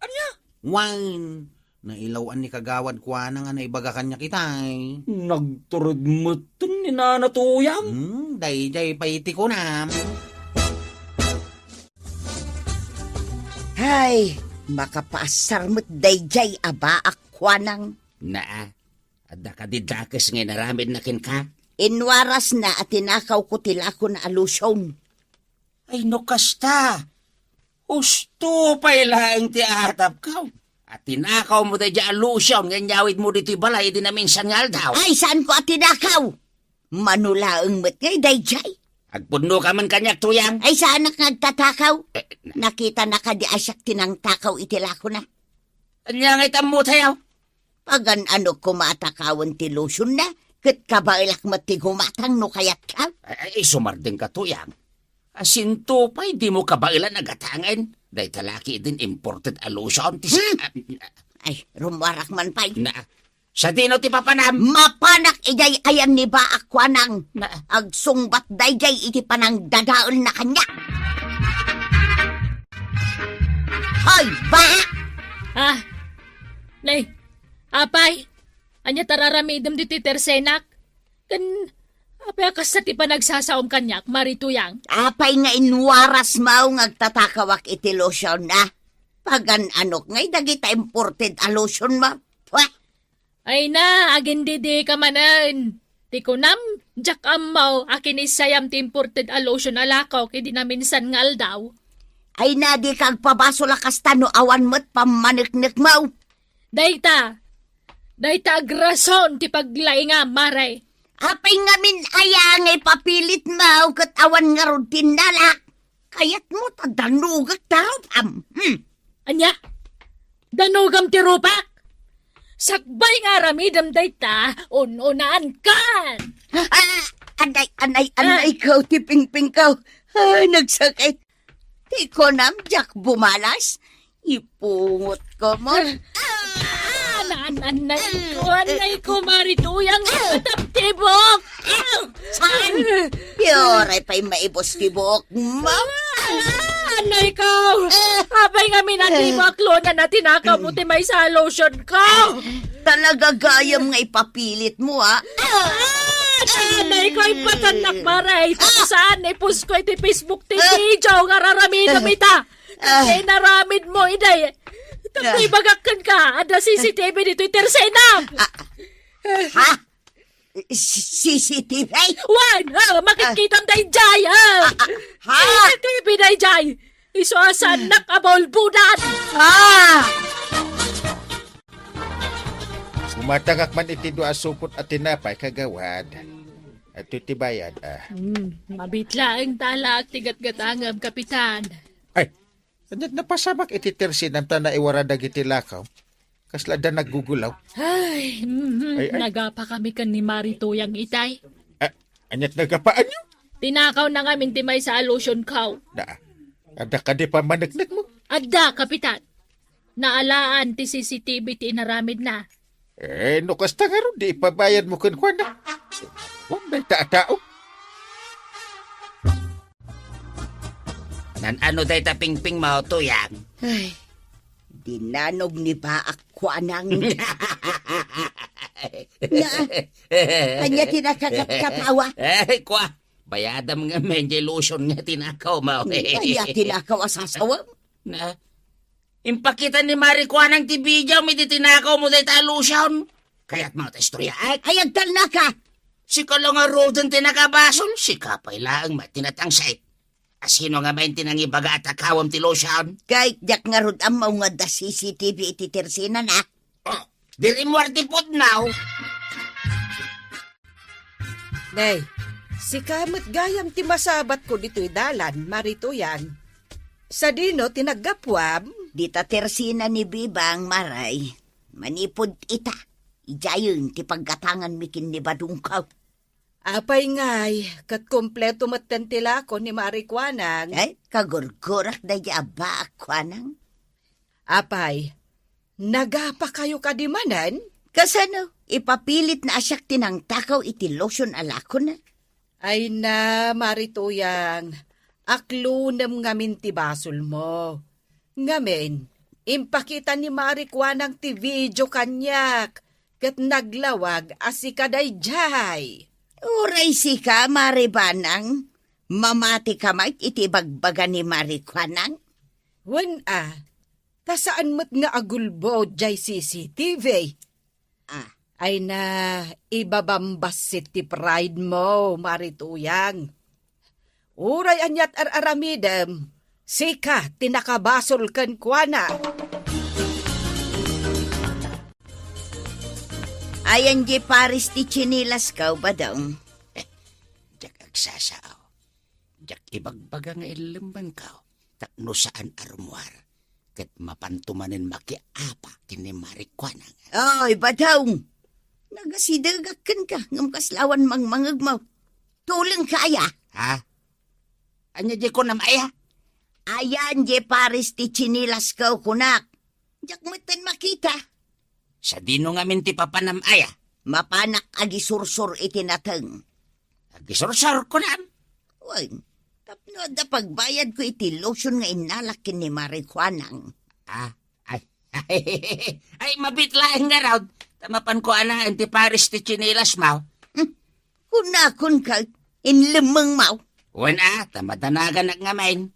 Speaker 2: Anya?
Speaker 5: Wine. Nailawan ni kagawad kwa nang na ibaga kanya kitay.
Speaker 2: Nagturod mo ni nanatuyang.
Speaker 5: Day paiti ko na.
Speaker 1: Ay, makapasar mo't dayjay aba akwanang.
Speaker 2: Naa. Adda ka di dakes nga naramid na kin ka.
Speaker 1: Inwaras na at tinakaw ko tilako na alusyon.
Speaker 2: Ay no kasta. Usto pa ilaang ti atap ka. At tinakaw mo tayo dyan alusyon. Nganyawid mo dito balay. Di na minsan nga daw.
Speaker 1: Ay, saan ko at tinakaw? Manulaang mo't ngay dayjay.
Speaker 2: Agpuno ka man kanyak tuyang.
Speaker 1: Ay, saan nagtatakaw? Nakita na ka di asyak tinang takaw itilako na.
Speaker 2: Anya nga'y tamo tayo.
Speaker 1: Pagan ano kumatakawan ti lotion na, kat kabailak matigumatang no kayat ka.
Speaker 2: Ay, sumarding ka tuyang. Asinto pa, hindi mo kabailan agatangan. Dahil talaki din imported alusion.
Speaker 1: Ay, rumarak man pa'y.
Speaker 2: Na, sa dino ti papanam.
Speaker 1: Mapanak ijay ayan ni ba akwanang.
Speaker 2: Na,
Speaker 1: Agsungbat dayjay iti panang dadaol na kanya. Hoy, ba?
Speaker 4: Nay, apay. Anya tararamidam di Twitter senak. Kan, apay akas sa ti pa nagsasaom kanyak, Marituyang.
Speaker 1: Apay nga inwaras mao ngagtatakawak iti lotion na. Pagan anok ngay dagita imported a lotion ma. Pwah!
Speaker 4: Ay na, agin didi ka manan. Ti kunam, jak amaw, akin isayam ti imported a lotion alakaw, kaya di na minsan ngal daw.
Speaker 1: Ay nadi kag pabaso lakas tano awan mo't pamaniknik mo.
Speaker 4: Dayta agrason ti paglainga, maray.
Speaker 1: Apay ngamin ayang papilit mo kat awan nga ron tinalak. Kayat mo tadanugat tarupam.
Speaker 4: Anya? Danugam ti rupak? Sakbay nga ramidam dayta, ununaan kan.
Speaker 1: Anay ko, tiping-ping ko. Ay, nagsakit. Di ko namjak bumalas. Ipungot ko mo.
Speaker 4: Anay ko marituyang mataptibok.
Speaker 1: Saan? Pure pa'y maibos tibok mo.
Speaker 4: Anay ko! Habay nga minatibok lo na tinakamuti may sa lotion ko.
Speaker 1: Talaga gayam nga ipapilit mo, ha?
Speaker 4: Anay ko ipatanak maray. Saan ipus ko iti Facebook ti video nga raramidam ita. Kaya naramid mo, iday. Tapos ibagakan ka. Ada CCTV dito itersenak.
Speaker 1: Ha? CCTV?
Speaker 4: Wan! Makikita tayo jay, ha? CCTV na jay. Isuasan nakabolbudan.
Speaker 6: Sumatagak man iti dua supot at tinapay kagawad. At titibayad,
Speaker 4: Mabitla ang tala at tigat-gatangam, kapitan.
Speaker 6: Ay, anyat napasamak iti tersin ang tana iwaradag iti lakaw. Kaslada naggugulaw.
Speaker 4: Ay,
Speaker 6: Ay.
Speaker 4: nagapa kami kan ni Marituyang itay.
Speaker 6: Anyat nagapaan nyo?
Speaker 4: Tinakaw na ngamin timay sa lotion kaw.
Speaker 6: Ada ka di pa managnak mo.
Speaker 4: Adda, kapitan. Naalaan ti CCTV ti inaramid na.
Speaker 6: Nukas ta nga ron, di ipabayad mo kun kwa na. May tao.
Speaker 2: Ano day taping-ping mo, Tuyang?
Speaker 1: Ay, dinanog ni ba ako anang... Kanya tinakakatawa.
Speaker 2: Ay, kwa. Bayadam nga medyo lotion nga tinakaw mo.
Speaker 1: Kaya tinakaw asasawa.
Speaker 2: Na, impakita ni Marikwa ng tibidyaw, may tinakaw mo day ta lotion. Kaya't mga testorya,
Speaker 1: Hayagdal na ka.
Speaker 2: si kalong nga rodon tinakabasol, si kapay lang matinatang site. Asino nga may tinangibaga at akawam ti lotion?
Speaker 1: Kahit yak nga ron ang mga da CCTV iti tersina na.
Speaker 2: Oh, diri mo artipot now.
Speaker 7: Nay, si kamot gayam ti masabat ko dito'y dalan, Marituyang. Sa dino tinagapwam,
Speaker 1: Dita tersina ni Bibang maray. Manipod ita. Ijayon ti paggatangan mikin ni Badungkaw.
Speaker 7: apay ngay, kat kompleto matantila ko ni Marikwanang.
Speaker 1: Ay, kagurgurak na yaba akwanang.
Speaker 7: Apay, nagapa kayo kadimanan?
Speaker 1: Kasano, ipapilit na asyak tinang takaw iti lotion alako na.
Speaker 7: Ay na, Marituyang, aklunam ngamin ti basol mo. Ngamin, impakita ni Marikwanang ti video kanyak, kat naglawag asikaday jay.
Speaker 1: Uray si ka, Maribanang. Mamati ka mait iti bagbaga ni Marikwanang.
Speaker 7: Wan tasaan mo't nga agulbo jay CCTV? Ay na, ibabambasit ti pride mo, Marituyang. Uray anyat aramidem, sika tinakabasol kan kuana.
Speaker 1: Ayan di paris ti chinilas ka ba daw?
Speaker 2: Jak agsasaaw. Jak ibagbaga nga ilambang kao. Takno saan armuar. Kat mapantumanin makiapa kini Marikwanang.
Speaker 1: Ay, ba daw? Nagasidagakan ka ng kaslawan mangmangag mo. Tulang kaya.
Speaker 2: Ha? Anya di ko namaya?
Speaker 1: Ayan di paris ti chinilas ka kunak. Jak matan makita.
Speaker 2: Sa dino nga minti papanamaya.
Speaker 1: Mapanak agisursur iti nateng.
Speaker 2: Agisursar ko na.
Speaker 1: Uy, tapno da pagbayad ko iti lotion nga inalakin ni Marikwanang.
Speaker 2: Ay, mabitlaing nga raw. Tamapan ko anang antiparis ti chinilas mo.
Speaker 1: Kunakon ka, inlemang mau.
Speaker 2: Wan tamadanagan nga main.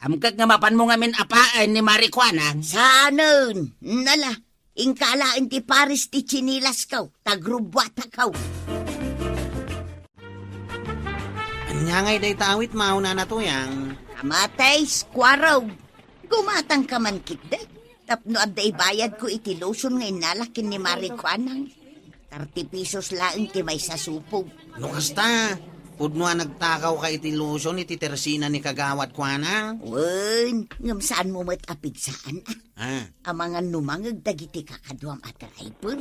Speaker 2: Amkag nga mapan mo nga min apaan ni Marikwanang.
Speaker 1: Sanon, nala, ingkalaan ti paris ti chinilas kaw, tagrubwata kaw.
Speaker 5: Anya ngay day tawit mauna na Tuyang.
Speaker 1: Kamatay, squarog. Gumatang ka man kitday. Tapno adday bayad ko iti lotion nga inalakin ni Maricuanang. 30 pesos lang ti may sasupog.
Speaker 5: No kasta, pudno nagtakaw ka iti lotion iti tersina ni kagawad ko anang.
Speaker 1: Wen, ngam saan mo matapid saan
Speaker 5: Ah,
Speaker 1: Amangan numangag dagiti kakadwam at driver.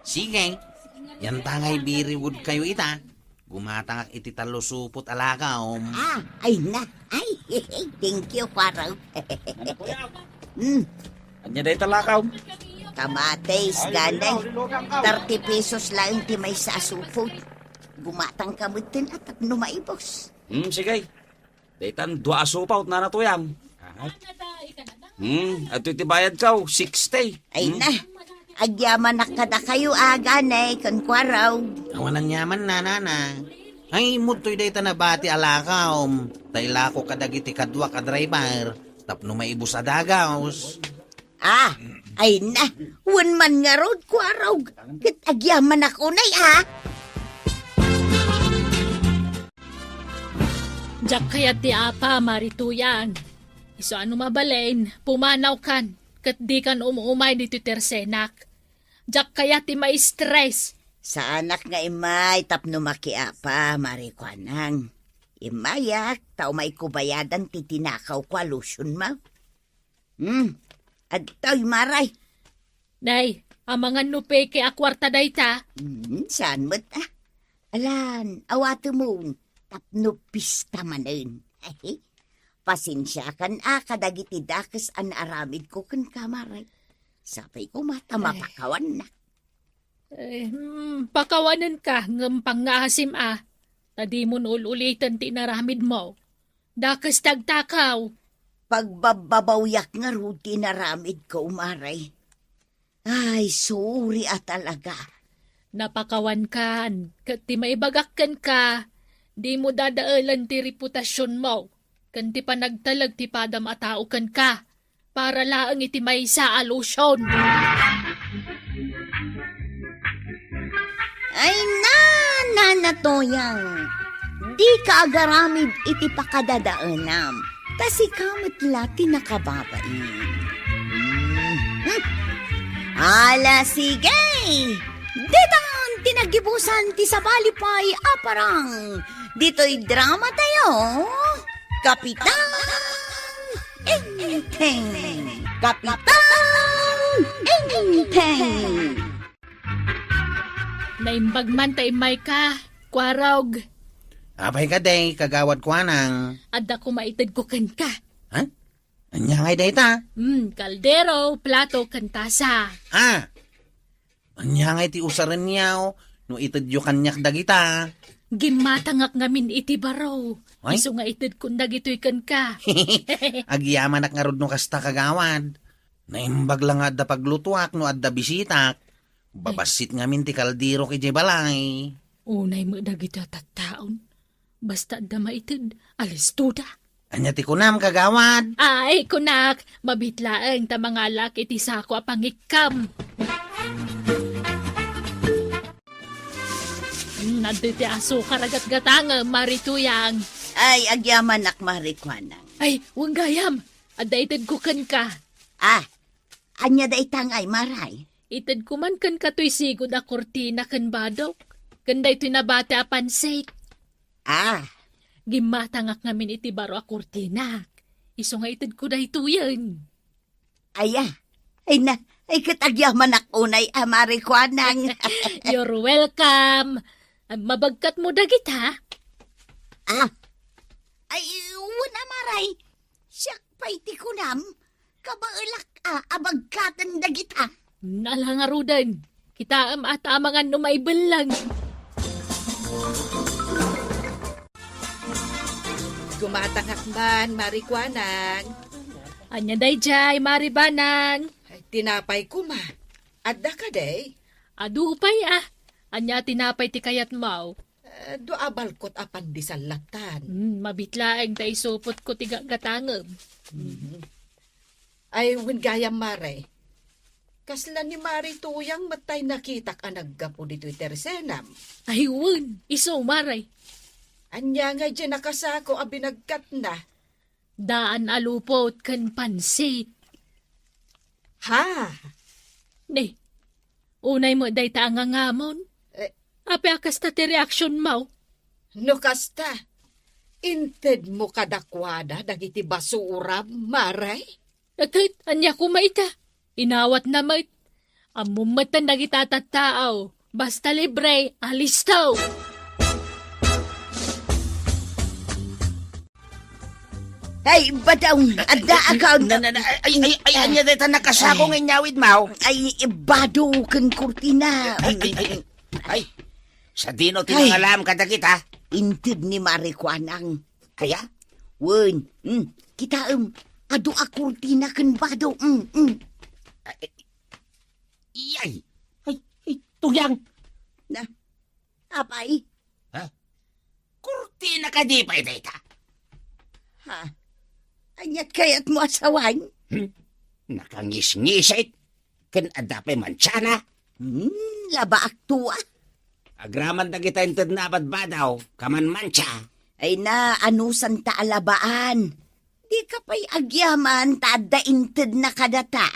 Speaker 5: sige. Yan tangay biriwood kayo ita. Gumatang iti talusupot alakaw.
Speaker 1: Ay na. Ay, thank you, Kwaraw.
Speaker 2: Anya day talakaw.
Speaker 1: Kamatis, ganay. 30 pesos lang ti may sasupog. Gumatang kamutin at numaibos.
Speaker 2: Sige. Daytan 2 asupaw na natuyam. At iti bayad ka, 60.
Speaker 1: Ay na. Agyaman na kada kayo ganay, Kwaraw.
Speaker 5: Awanan yaman na. Ay, mutoy day tanabati alakaw. Tayla ko kadagiti kadwa ka driver. Tapno maibus adagaws.
Speaker 1: Ay na. Wan man nga road, Kwaraw. Kat agyaman ako na,
Speaker 4: Diyak kaya ti apa, Marituyan. Iso ano mabalain, pumanaw kan, kat di kan umuumay dito tersenak. Diyak kaya ti may stress.
Speaker 1: Sa anak nga imay, tapno makiapa, Maricuanang. Imayak, tao may kubayadan titinakaw ko alusyon mo. At tao'y maray.
Speaker 4: Nay, ang mga nupe kay akwarta day ta.
Speaker 1: Saan mo't Alan, awato mo. Tapno pista manin. Pasensya kan kadagiti dakes an aramid ko kan kamaray. Sapay ko mata mapakawan na.
Speaker 4: Pakawanan ka, ng pangasim Tadi mo ulitan ti naramid mo. Dakas tagtakaw.
Speaker 1: Pagbababawyak nga ruti naramid ko umaray. Ay, sorry talaga.
Speaker 4: Napakawan kan, kat ti maibagakkan ka. Di mo dadaalan ti reputasyon mo. Kan ti panagtalag ti padam atao kan ka. Para laang iti may sa alusyon.
Speaker 1: Ay nanatoyang. Di ka agaramid iti pakadadaanam. Kasi kamot lati nakababain. Ala sige. Detan tinagibusan ti sabalipay aparang. Dito'y drama tayo. Kapitan Enteng. Kapitan Enteng.
Speaker 4: Naimbag man ta imay ka, Kwarog.
Speaker 5: Apay ka day, kagawad ko anang.
Speaker 4: Adda ko maitid ko kan ka.
Speaker 5: Ha? Anya ngay day ta?
Speaker 4: Kaldero, plato, kantasa.
Speaker 5: Anya ngay ti usaran niyaw. No itadyo kanyak dagita.
Speaker 4: Gimatangak ngamin iti baraw.
Speaker 5: Ay?
Speaker 4: Iso nga itid kung dagito'y kan ka.
Speaker 5: Agyaman ak nga rod no kasta kagawad. Naimbag lang adda paglutuak no adda bisitak. Babasit nga min ti kaldero kay balay.
Speaker 4: Unay mo dagito tattaon. Basta da maitid, alis tuda.
Speaker 5: Anya ti kunam kagawad.
Speaker 4: Ay, kunak, mabitlaeng ta mga lak iti sako a pangikam. Nandito aso karagat gatang, Marituyang.
Speaker 1: Ay, agyaman ak Maricuanang.
Speaker 4: Ay, huwag gayam. Adaitid ko kan ka.
Speaker 1: Anya da itangay maray.
Speaker 4: Itid ko man kan kato'y sigod a kortina kan badok. Kanday to'y nabate a pansake. Gimatangak ngamin iti baro a kortina. Iso nga itid ko dahi tuyan.
Speaker 1: Ay na. Ay katagyaman ak unay Maricuanang.
Speaker 4: You're welcome. Mabagkat mo dagit ha?
Speaker 1: Ay, wala maray. Siyak pa'y tikunam. Kabailak abagkatan dagita.
Speaker 4: Nalangarudan. Kita at amangan numaibalang.
Speaker 7: Gumatangak man, Maricuanang.
Speaker 4: Anya day jay, Maribanang.
Speaker 7: Ay, tinapay ko ma. Adda ka day.
Speaker 4: Adupay Anya tinapay ti kayat mau.
Speaker 7: Doabal ko't apan di salatan.
Speaker 4: Mabitlaeng tayo supot ko ti gatangam.
Speaker 7: Ay, gayam maray. Kasla ni Marituyang matay nakitak ang naggapo dito'y tersenam.
Speaker 4: Ay, iso maray.
Speaker 7: Anya nga dyan nakasako ang binagkat na.
Speaker 4: Daan alupot kan pansit.
Speaker 7: Ha?
Speaker 4: Ne, unay mo day ta nga ngamon.
Speaker 7: Eh,
Speaker 4: Ape akas ta ti reaksyon mo.
Speaker 7: no kasta. Inted mo kadakwada dagiti basura, maray?
Speaker 4: Natit, anya ko maita. Inawat na mait. Amumatan na tao. Basta libre, alis daw.
Speaker 1: Ay, badong, adda akaw na.
Speaker 2: Anya dito nakasakong inyawid mo.
Speaker 1: Ay, bado kang kurtina.
Speaker 2: Ay, sa dino tinangalam kada kita.
Speaker 1: Intid ni Marikwanang.
Speaker 2: Kaya?
Speaker 1: Wen, kita adu a kurtina kan bado.
Speaker 2: Iyay. Ay, tuyang.
Speaker 1: Na, apay?
Speaker 2: Kurtina ka di pa ita.
Speaker 1: Ha? Anyat kayat mo asawan?
Speaker 2: Nakangis-ngisit. Kan adapay mansyana.
Speaker 1: Laba aktua.
Speaker 2: Agraman na kita intad na badbadaw. Kaman mansya.
Speaker 1: Ay na, anusan ta alabaan. Di ka pa'y agyaman, tada intid na kadata.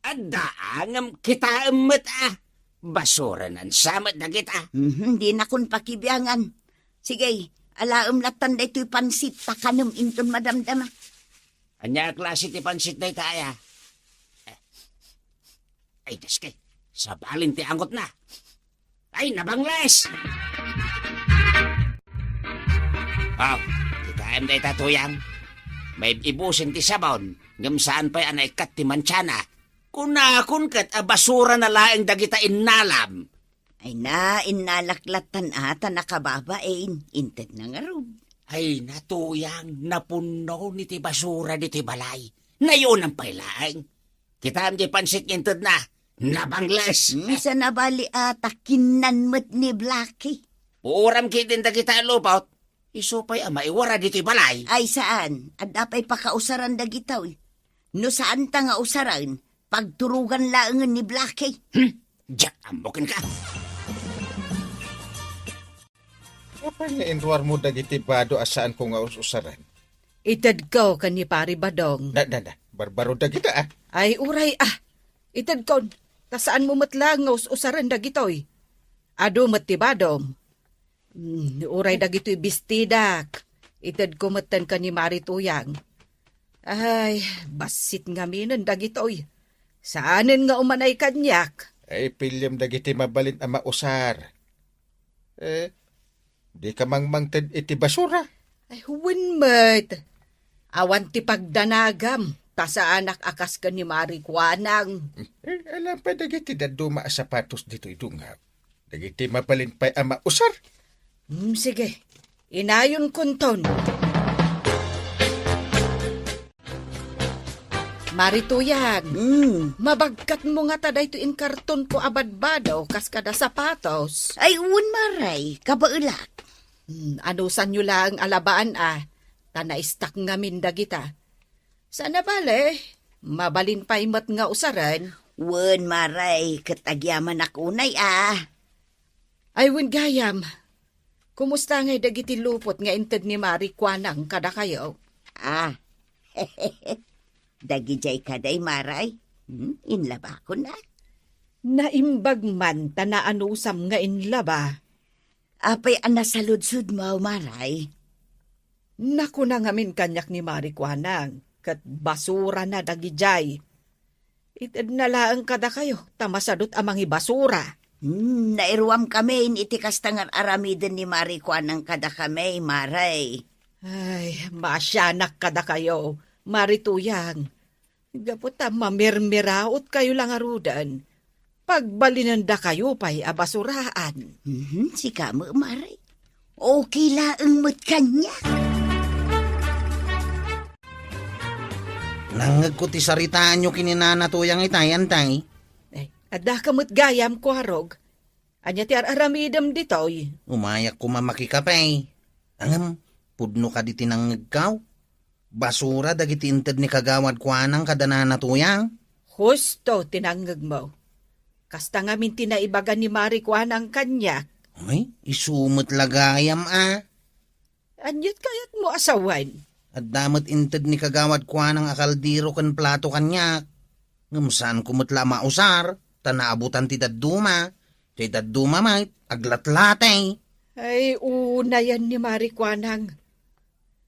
Speaker 2: Adaangam kita emet Basura nan samat na kita.
Speaker 1: Di na kun pakibyangan. Sige, alaam latan da ito'y pansit, takanam inton madamdama.
Speaker 2: Anya klase ti pansit na itaya. Ay, daskay. Sabalin ti angot na. Ay, nabangles! Oh, kita na itatuyang. May ibusin ti sabon. Ngam saan pa'y anay kat ti mansyana. Kunakun kat basura na laeng dagita inalam.
Speaker 1: Ay na, inalaklatan ata nakababain. Inted na nga ron.
Speaker 2: Ay, natuyang, napuno ni ti basura di ti balay. Ngayon ang pailaeng. Kita di pansit ngintod na. Nabangles.
Speaker 1: Sa nabali ata, kinanmat ni Blackie.
Speaker 2: Uuram kitin dagita lupaut. Isupay ang maiwara di ti balay.
Speaker 1: Ay saan? At apay pakausaran da gitaw. No saan ta nga usaran? Pagturugan laangan ni Blackie.
Speaker 2: Diyak, ambokin ka.
Speaker 6: Apa niya inruar mo dagiti bado asaan ko nga usaran?
Speaker 7: Itad ko kan ni Pari Badong.
Speaker 6: Barbaro dagita
Speaker 7: Ay uray Itad ko, tasaan mo matlang nga usaran dagitoy. Ado mati Badong. Uray dagitoy bistidak. Itad ko matan ka ni Marituyang. Ay, basit nga minan dagitoy. Saanin nga umanay kanyak?
Speaker 6: Ay pilyam dagiti mabalin ang mausar. Di ka mangmangtad iti basura.
Speaker 7: Ay huwin awan ti pagdanagam. Tasa anak akas ka ni Marikwanang.
Speaker 6: Alam pa dagiti daduma sapatos dito idungaw. Dagiti mabalin pa ang mausar.
Speaker 7: Sige, inayon kunton. Marituyag, mabagkat mo nga taday to in karton ko abadbadaw kas kada sapatos.
Speaker 1: Ay maray, kabaulak.
Speaker 7: Anusan nyo lang alabaan tanaistak nga minda kita. Sana bale, mabalin pa imat nga usaran.
Speaker 1: Wen maray, katagyaman akunay
Speaker 7: Ay wen gayam, kumusta ngay dagiti lupot nga inted ni Marikwanang kada kayo?
Speaker 1: Dagijay kaday maray. Inlaba ko na.
Speaker 7: Naimbag man tanaanusam nga inlaba.
Speaker 1: Apay nasaludsud mo, maray.
Speaker 7: Naku na ngamin kanyak ni Marikwanang, kat basura na dagijay. Itad na laang kada kayo, tamasadot amang ibasura.
Speaker 1: Nairuam kami, itikas tangar aramiden ni Marikwanang kada kami, maray.
Speaker 7: Ay, masyanak kada kayo, Marituyang. Gaputa mamirmiraot kayo lang arudan. Pagbalinanda kayo pa'y abasuraan.
Speaker 1: Si kamo, maray. Okay laang mo't kanya.
Speaker 5: Nangag ko ti saritaan nyo kininanatuyang itayan tay.
Speaker 7: Ada kamot gayam ko harog. Anya ti aramidam ditoy.
Speaker 5: Umayak ko mamakikapay. Angam, pudno ka di tinangagkaw. Basura dagiti inted ni kagawad kuanang kadananatuyang.
Speaker 7: Husto tinanggag mo. Kasta ngamin tinaibagan ni Marikwanang kanyak.
Speaker 5: Ay, isumot lagayam
Speaker 7: Anyat kayat mo asawan.
Speaker 5: At damat inted ni kagawad kwa ng akaldiro kan plato kanyak. Ngamsaan kumutla mausar, tanaabutan ti dadduma. Ti dadduma mait, aglatlatay.
Speaker 7: Ay, una yan ni Marikwanang.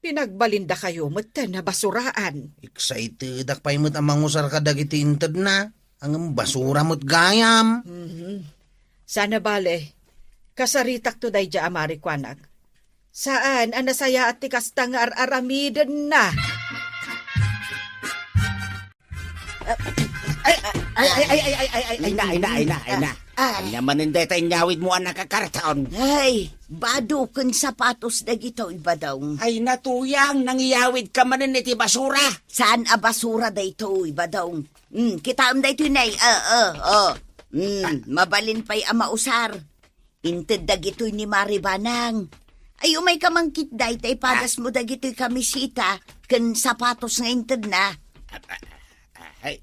Speaker 7: Pinagbalinda kayo mata na basuraan.
Speaker 5: Excited ak pa'y mo't amang usar ka dagiti inted na. Ang basura mo't gayam.
Speaker 7: Sana bale, kasaritak to day dya Marikwanang. Saan ang nasaya at tikasta nga aramidan na?
Speaker 2: Ay na. Ay naman hindi tayo nyawid mo ang nakakartaon.
Speaker 1: Ay, bado kung sapatos na gito ibadaw.
Speaker 2: Ay natuyang, nangiyawid ka manin iti basura.
Speaker 1: Saan a basura da ito ibadaw? Kita da ito inay. Mabalin pa'y amausar. Inted da gito'y ni Maribanang. Ay, umay ka mangkit day, tay padas mo da gito'y kamisita, kan sapatos nga inted na.
Speaker 2: Ay,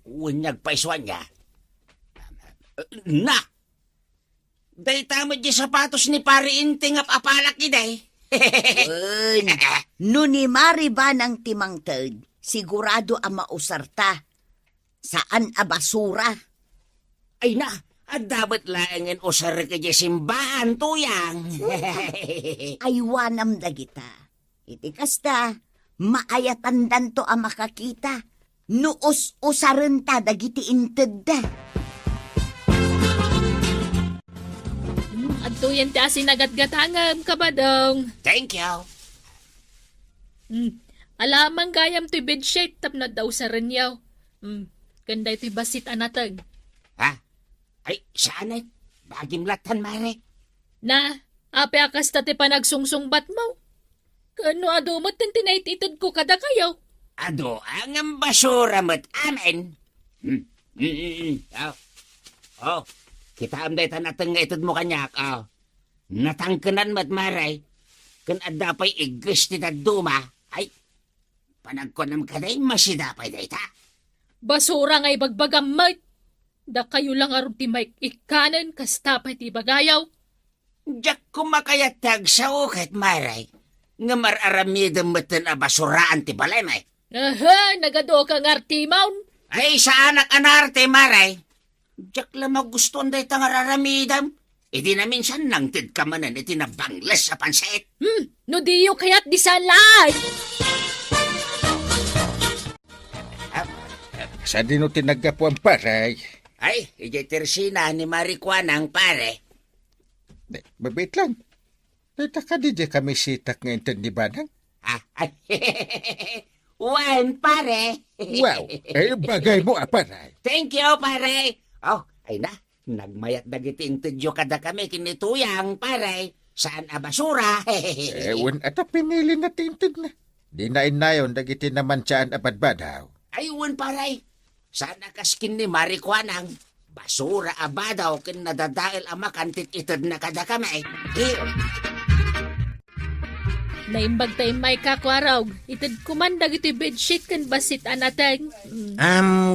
Speaker 2: unyag pa iswan niya. Na! Day tamo di sapatos ni pari inting apalak ni day.
Speaker 1: No ni Maribanang timangtad, sigurado a mausarta. Saan a basura?
Speaker 2: Ay na! At dapat laangin usar ka di simbahan tuyang.
Speaker 1: Aywanam da kita. Iti kasta, maayatandan to a makakita. Nuos usaren ta dagiti inted da.
Speaker 4: At tuyan ti asin agat-gatangam kabadong.
Speaker 2: Thank you.
Speaker 4: Alamang gayam ti bedsheet tapno daw sa renyaw. Ganda iti basit anatag.
Speaker 2: Ha? Ay, saan ay? Bagim latan, mare.
Speaker 4: Na, ape akas ti panagsungsungbat mo. Kano adumat tin tinaititid ko kada kayo.
Speaker 2: Ado, ang basura mo't amin. Kita am day tanatang nga itod mo kanyak. Natangkanan mo't maray. Kan adapay igis ti duma. Ay, panagkonam ka day masidapay day ta.
Speaker 4: Basura nga'y bagbagamay. Da kayo lang aron ti Mike ikanan kastapay ti bagayaw.
Speaker 2: Diyak kumakayatag sa ukat, maray. Nga mararamidam mo't na basuraan ti balay, may.
Speaker 4: Aha, nagado ka ng artimaw.
Speaker 2: Ay, sa anak anarte, maray. Diyak lamang gusto day tangararamidan. Iti na minsan nang tid ka manan iti na bangles sa pansit.
Speaker 4: No diyo kaya't di salay.
Speaker 6: Sa dino tinagapuan paray.
Speaker 2: Ay, iti tersina ni Marikwanang pare.
Speaker 6: Babit lang. Dita ka di kami sitak ngayon tan di banang.
Speaker 2: Ay, wan, pare.
Speaker 6: Wow, bagay mo paray.
Speaker 2: Thank you, pare. Oh, ay na. Nagmayat dagiti intudyo kada kami kinituyang, pare. Saan a basura?
Speaker 6: Ewan at pinili na tintid na. Di na inayon dagiti naman saan abadbadaw.
Speaker 2: Ayun, pare. Saan akaskin ni Marikwanang? Basura abadaw kin nadadail ang makantit itod na kada kami.
Speaker 4: Naimbag tayo may kakwaraw. Itad kumandag ito bedsheet kan basit anatag.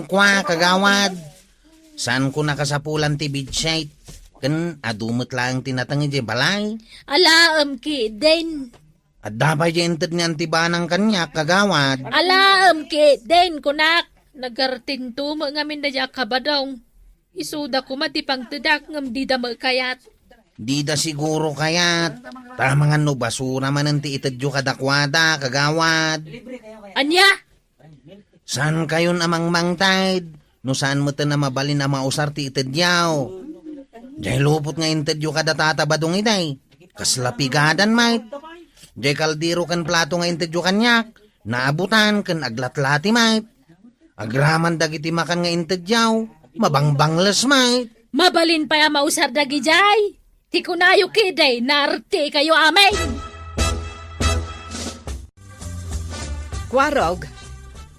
Speaker 5: Kwa kagawad. Saan ko nakasapulan ti bedsheet? Kan adumot lang tinatangi di balay.
Speaker 4: Alaam ki, den.
Speaker 5: At dapat yung inted niyan ti banang kanyak kagawad.
Speaker 4: Alaam ki, den kunak. Nagartinto mo ngamin na diya kabadong. Isuda ko matipang tudak ngam di da kayat.
Speaker 5: Di da siguro kayat. Tamangan no basura man ang ti itadyo kadakwada kagawad.
Speaker 4: Anya?
Speaker 5: Saan kayon amang mangtide? No saan mo na mabalin na mausar ti itadyaw? Diyay lupot nga itadyo kadatataba dong iday. Kaslapigadan mait. Diyay kaldiro kan plato nga itadyo kanyak. Naabutan kan aglatlati mait. Agraman dagiti makan nga intadyaw, mabangbangles mait.
Speaker 4: Mabalin pa ya mausar dagi jay. Ti kunayo kiday, narte kayo amay.
Speaker 7: Kwarog,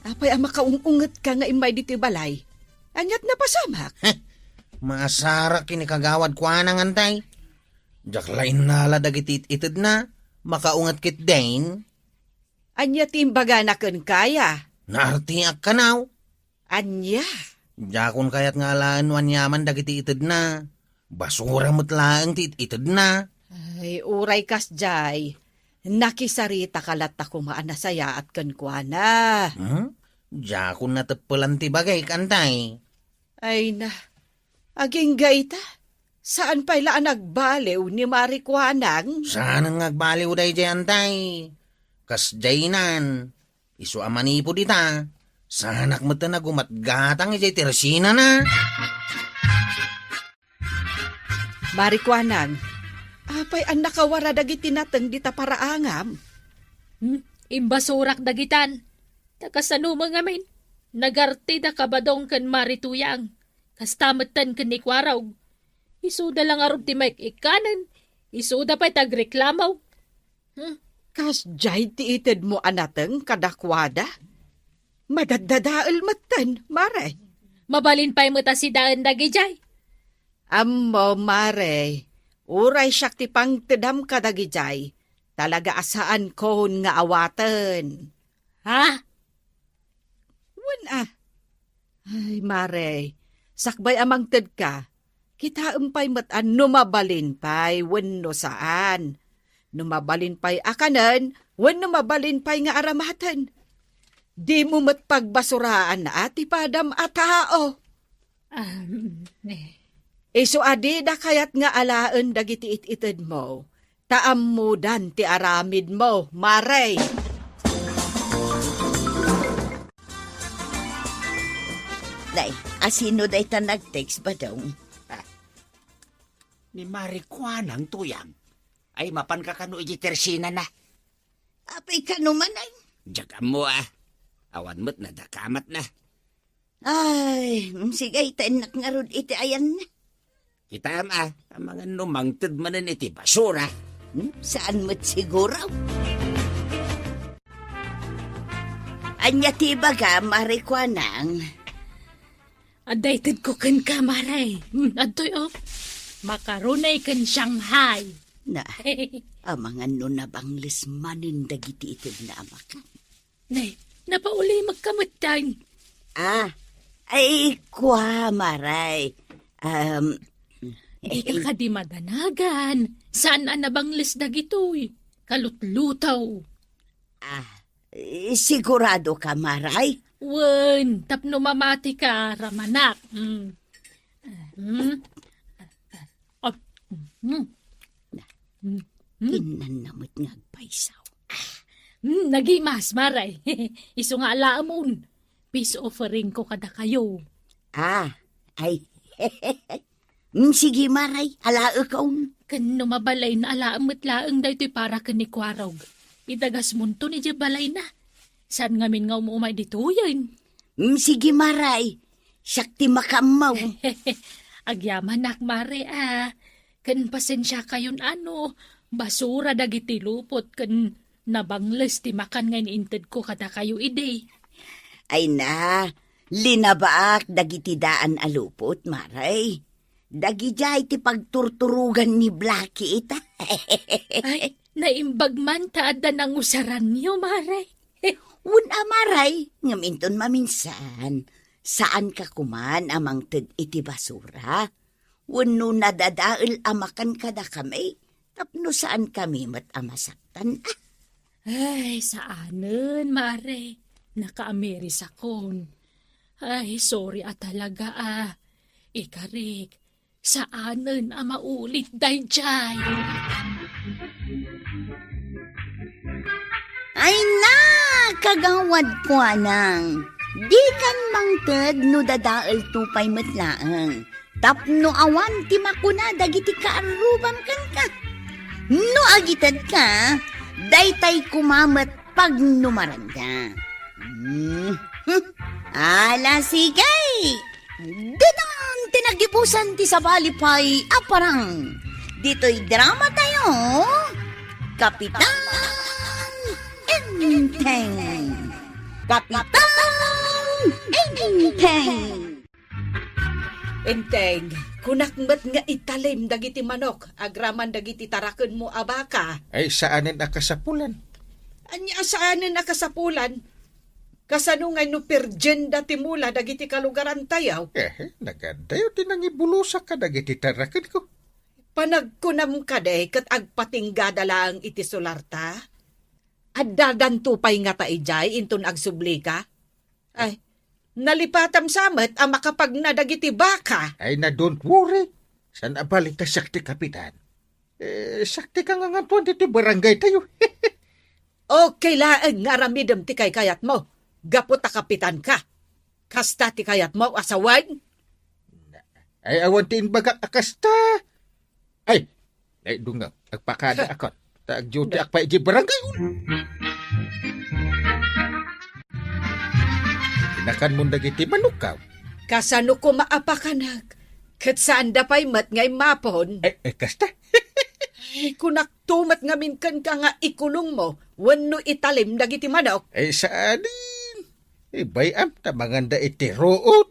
Speaker 7: apay ang makaungungat ka nga imay dito balay. Anyat na pasamak.
Speaker 5: Masara kini kagawad kwa nang antay. Jaklain nala dagiti itid na, makaungat kit dain.
Speaker 7: Anyat imbaga na kan kaya.
Speaker 5: Naartiak ka now.
Speaker 7: Anya?
Speaker 5: Jakon kayat nga alaan wanyaman dagiti itid na. Basura mo't laang ti itid na.
Speaker 7: Ay, uray kas jay. nakisarita kalat ako maanasaya at kankwana.
Speaker 5: Diya ko natapalan ti bagay kantay.
Speaker 7: Ay na, aging gaita, saan pa ilaan nagbaliw ni Marikwanang?
Speaker 5: Sana ngagbaliw day antay. Kas jaynan, iso amanipo dita. Sanak mo na gumatgatang ijay Teresina na.
Speaker 7: Marikwanang, apay ang nakawara dagiti nateng dita paraangam.
Speaker 4: Imbasurak dagitan. Takasano mga min. Nagarte da kabadong kan marituyang. Kastamatan kan ikwaraw. Isuda lang arod ti Mike ikanan. Isuda pa'y tagreklamaw.
Speaker 7: Kas jay ti ited mo anateng kadakwada? Madadadaal matan, Mare.
Speaker 4: Mabalin pa'y mata si daan dagijay.
Speaker 7: Ammo, Mare, uray siyak ti pang tedam kadagijay. Talaga asaan kon nga awaten.
Speaker 4: Ha?
Speaker 7: Ay, Mare, sakbay amang ted ka. Kita umpay matan numabalin pay wenno saan. Numabalin pay akanan, wenno mabalin pay nga aramatan. Di mo matpagbasuraan na ati padam at tao. Iso adi da kayat nga alaan dagiti it-ited mo. Taam mo dan ti aramid mo, Mare.
Speaker 1: Day, asino day ta nag-text ba daw?
Speaker 2: Ni Marikwanang tuyang. Ay mapan ka kano iji Teresina na.
Speaker 1: Apay ka naman ay.
Speaker 2: Diyak mo Awan mo't na dakamat na.
Speaker 1: Ay, sige, itanak nga rod iti ayan na.
Speaker 2: Kita ang mga numangtid manan iti basura.
Speaker 1: Saan mo't siguro? Anya ti baga, Marikwanang.
Speaker 4: Adated ko kan kamaray. Adoy makarunay kan Shanghai.
Speaker 1: Na, mga nunabanglis manin dagiti itid na amakan.
Speaker 4: Nay, napauli magkamutan.
Speaker 1: Ay, kwa, Maray.
Speaker 4: Di ka di madanagan. Saan nabanglis dagitoy? Kalutlutaw.
Speaker 1: Sigurado ka, Maray?
Speaker 4: Wen, tapno mamati ka, ramanak.
Speaker 1: Kinanamot nga agpaisaw.
Speaker 4: Nagimas, Maray. Iso nga alaamon. Peace offering ko kada kayo.
Speaker 1: Ay, sige, Maray, alao ka.
Speaker 4: Kan numabalay na alaamot laang daytoy para kanikwarog. Idagas munto ni balay na. Saan ngamin nga umumay dito yan?
Speaker 1: Sige, Maray. Sakti makamaw.
Speaker 4: Agyaman nak, Mare, Kan pasensya kayon basura dagiti lupot kan nabangles ti makan nga niinted ko kada kayo ide.
Speaker 1: Ay na, linabaak dagiti daan alupot, Maray. Dagijay ti pagturturugan ni Blackie ita.
Speaker 4: Ay, naimbag man taada ng usaran niyo, Maray.
Speaker 1: Maray, ngaminton maminsan. Saan ka kuman amang ted iti basura? Wano nadadaal amakan kada kami. Tapno saan kami amamasaktan?
Speaker 4: Ay, saanen, Mare. Naka-Ameris akon. Ay, sorry talaga Ikarik, saanen maulit dayjay.
Speaker 1: Ay na, kagawad ko anang. Di kan mangted no dadaal tupay matlaang. Tapno awan ti makuna dagiti kaarubam kan ka. No agitad ka, daytay kumamat pag numaran ka. Ala sigay! Ditang tinagipusan ti sabalipay aparang. Dito'y drama tayo. Kapitan Enteng. Kapitan Enteng.
Speaker 7: Enteng, kunakmat nga italim dagiti manok, agraman dagiti taraken mo abaka.
Speaker 6: Ay saanin akasapulan?
Speaker 7: Anya saanin akasapulan? Kasano nga no pirgen dati mula dagiti kalugaran tayaw?
Speaker 6: Nagadayo tinangibulusa ka dagiti taraken ko.
Speaker 7: Panagkunam ka day kat agpatinggada lang iti sularta? Adadan tupay nga taijay inton agsubli ka. Ay, nalipatam samet ang makapag nadagiti baka.
Speaker 6: Ay na don't worry. San abalik ta sakti kapitan. Sakti ka nga nga dito barangay tayo.
Speaker 7: Okay laeng nga ramidem ti kay kayat mo. Gapot ta kapitan ka. Kasta ti kayat mo asawan.
Speaker 6: Ay awan tiin bagak akasta. Ay dungaw. Agpakada akot. Taag-duty akpay di barangay. Inakan mo dagiti manukaw.
Speaker 7: Kasano ko maapakanag. Kat saan dapay mat ngay mapon.
Speaker 6: Kasta?
Speaker 7: Ay, kunak tumat nga minkan ka nga ikulong mo. Wano italim dagiti manok.
Speaker 6: Saanin? Bayam, tamanganda iti root.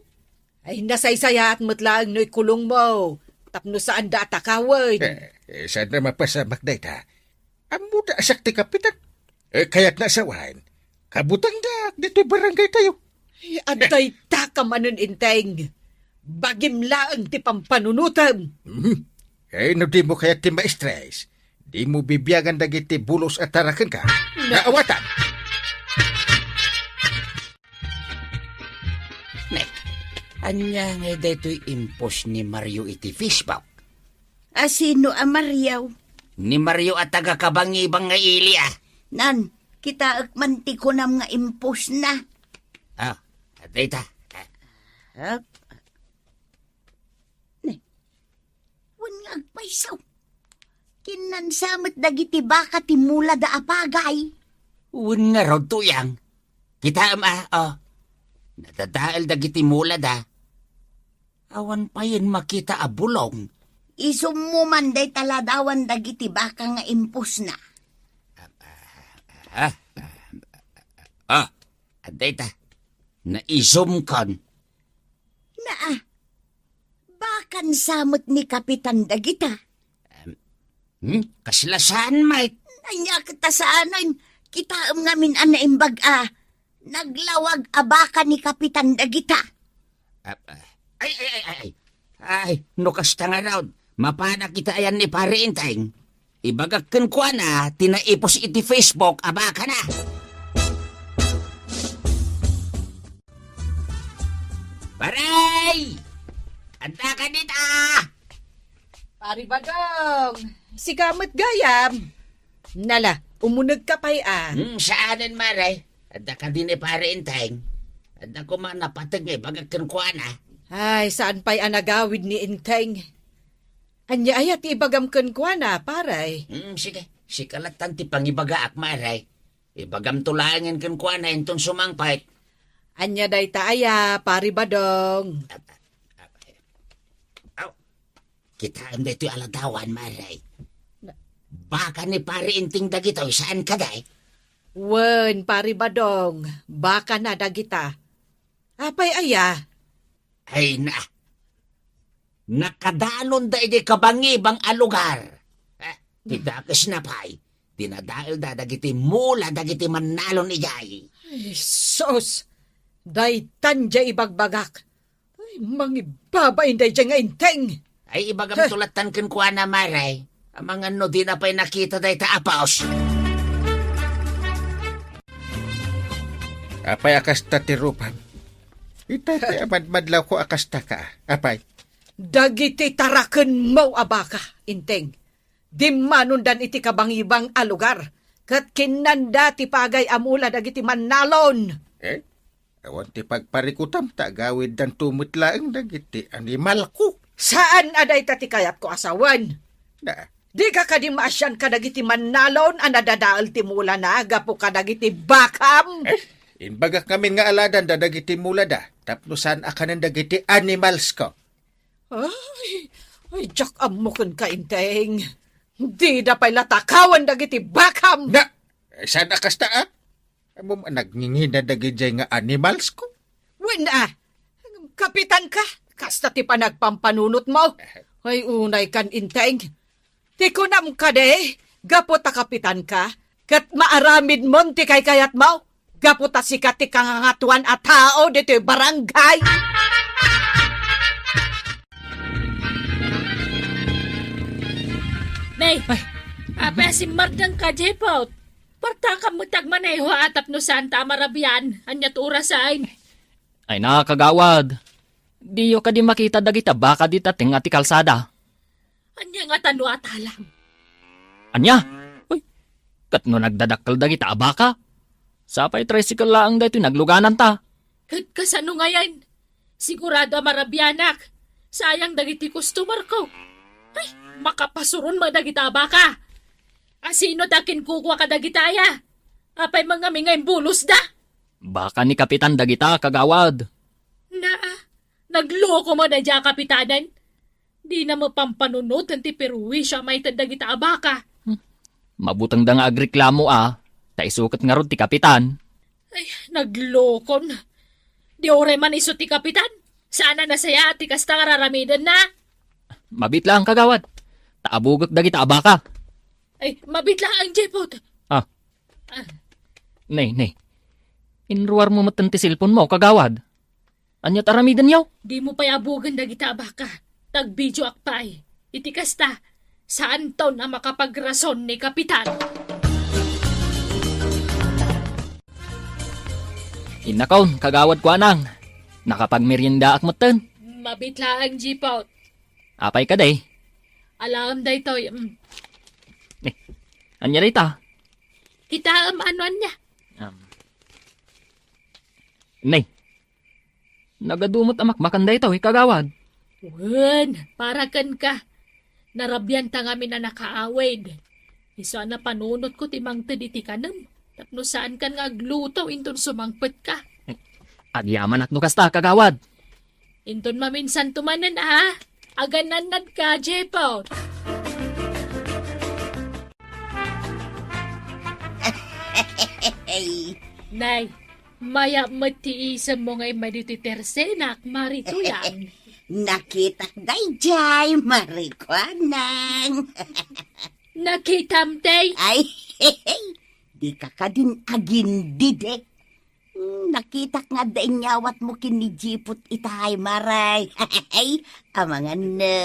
Speaker 7: Ay, nasaysaya at matlaang no ikulong mo. Tapno saan da atakawin.
Speaker 6: Saan na mapasamak na ita? Amo da sakti kapitan. Kaya't nasawain. Kabutang da, dito barangay tayo.
Speaker 7: Ay, aday takamanon inteng. Bagim laang ti pampanunutan.
Speaker 6: No di mo kaya ti ma-stress. Di mo bibiyagan dagiti bulos at tarakan ka. Naawatan.
Speaker 2: Nek, anya nga dito'y impos ni Mario iti Facebook.
Speaker 1: Asino ang Mariaw?
Speaker 2: Ni Mario at taga-kabangibang nga ili
Speaker 1: Nan, kita agmanti ko nam nga impos na.
Speaker 2: At data.
Speaker 1: Hap. Wan nga agpaisaw. Kinansamot dagiti baka ti mula da apagay.
Speaker 2: Un nga rod tuyang. Kita natadaal dagiti mula da. Awan pa yun makita a bulong.
Speaker 1: Isumuman day taladawan dagiti baka nga impos na.
Speaker 2: At data. Na-isum kon.
Speaker 1: Bakan samot ni Kapitan Dagita.
Speaker 2: Kaslasan, Mike.
Speaker 1: Anya kita saanan, kita ngamin ana imbag naglawag abaka ni Kapitan Dagita.
Speaker 2: Ay, no kasta nga raw. Mapana kita ayan ni pare inteng. Ibagakkan ko na, tinaipos iti Facebook, abaka na. Paray! Anda ka dito!
Speaker 7: Paribadong, si Kamot Gayam. Nala, umunag ka pa'y
Speaker 2: Saanan, Maray? Anda ka din ni pare inteng. Anda ko man napatag ibagakkan ko na.
Speaker 7: Ay, saan pa'y anagawid ni Inteng? Anya ayat ibagam kan kwa na, paray.
Speaker 2: Sige. Si kalatan ti pangibagaak, Maray. Ibagam tulangin kan ko na intong sumangpait.
Speaker 7: Anya day taaya, paribadong.
Speaker 2: Kita ang dito aladawan, Maray. Baka ni pare inting dagito, saan ka day?
Speaker 7: Wen, paribadong, baka na dagita. Apay aya?
Speaker 2: Ay na. Nakadalon da iti kabangibang alugar. Tidakas na pa'y. Dinadail da dagiti mula dagiti manalon ijay.
Speaker 7: Ay, sos! Day tanja ibagbagak. Ay, mangibabain day dyan nga inteng.
Speaker 2: Ay ibagam tulatan ken kuha na, Maray. Amang ano di na pa'y nakita day taapaos.
Speaker 6: Apay akasta ti rupan. Itay madlaw ko akasta ka. Apay.
Speaker 7: Dagiti taraken mo abaka, inteng. Di manundan iti kabangibang alugar. Kat kinanda ti pagay amula dagiti manalon.
Speaker 6: Awan ti pagparikutam tagawid dan tumutlaang dagiti animal ko.
Speaker 7: Saan aday tati kayat ko asawan?
Speaker 6: Na,
Speaker 7: Di ka kadimasyan ka dagiti manalon ang nadadaal ti mula na agapo ka dagiti bakam.
Speaker 6: inbaga kami nga aladan da dagiti mulada. Tapnosan akanan dagiti animals ko.
Speaker 7: Ay, jak amukan ka inteng. Di da pa'y latakawan dagiti bakam.
Speaker 6: Na, saan akasta Amo nagningin na dagiti nga animals ko.
Speaker 7: Wala, kapitan ka. Kasta ti panagpampanunot mo. Ay unay kan inteng. Ti kunam ka de, gapot ta kapitan ka. Kat maaramid mon ti kay kayat mo. Gapot ta sikat ti kangangatuan at tao dito barangay.
Speaker 4: Nay, apa si Mardang ka, Jepot? Parta ka matagmaneho atap no Santa Marabian. Anyat orasain.
Speaker 3: Ay nakakagawad. Diyo ka di makita dagita baka di tating ati kalsada.
Speaker 4: Anya nga tano atalang.
Speaker 3: Anya? Uy, kat no nagdadakkel dagita abaka. Sapay tricycle laang dito nagluganan ta.
Speaker 4: Kat kasano ngayon? Sigurado Marabianak. Sayang dagiti customer ko. Ay, makapasuron mo dagita baka. Asino dakin kukuha ka dagitaya? Apay mga mingay bulos da?
Speaker 3: Baka ni Kapitan dagita kagawad.
Speaker 4: Nagloko mo na dya, Kapitanan. Di na mo pampanunod ang tipiruwi siya may tadagita abaka.
Speaker 3: Mabutang da nga agreklamo taisukat nga ron ti Kapitan.
Speaker 4: Ay, naglokon. Di ore man iso ti Kapitan. Sana na saya ti kasta nga raramidan na.
Speaker 3: Mabit lang kagawad. Taabugak dagita abaka.
Speaker 4: Ay, mabitla ang jepot.
Speaker 3: Nay. Inruar mo matan ti cellphone mo kagawad. Anya taramidan yaw?
Speaker 4: Di mo payabugan dagita abaka. Tag-video akpay. Iti kasta. Saan taon na makapagrason ni Kapitan?
Speaker 3: Inakaon, kagawad ko anang. Nakapagmerienda ak matan.
Speaker 4: Mabitla ang jepot.
Speaker 3: Apay ka day.
Speaker 4: Alam day toy.
Speaker 3: Anya day ta?
Speaker 4: Kita ano niya.
Speaker 3: Nay. Nagadumot amak makanday to, kagawad.
Speaker 4: Wen, para kan ka. Narabyan ta ngamin na nakaawid. Isa na panunot ko timang taditi ka nam. Tapno saan kan nga agluto inton sumangpet ka.
Speaker 3: Agyaman at nukasta, kagawad.
Speaker 4: Inton maminsan tumanan Agananad ka, Jepot. Nay, maya matiisam mo ngay madititerse nak marituyan.
Speaker 1: Nakita dayjay, marikwanang.
Speaker 4: Nakitam, tay.
Speaker 1: Ay, di ka ka din agin didek. Nakita nga da inyawat mo kinijipot itahay maray. Amangan no.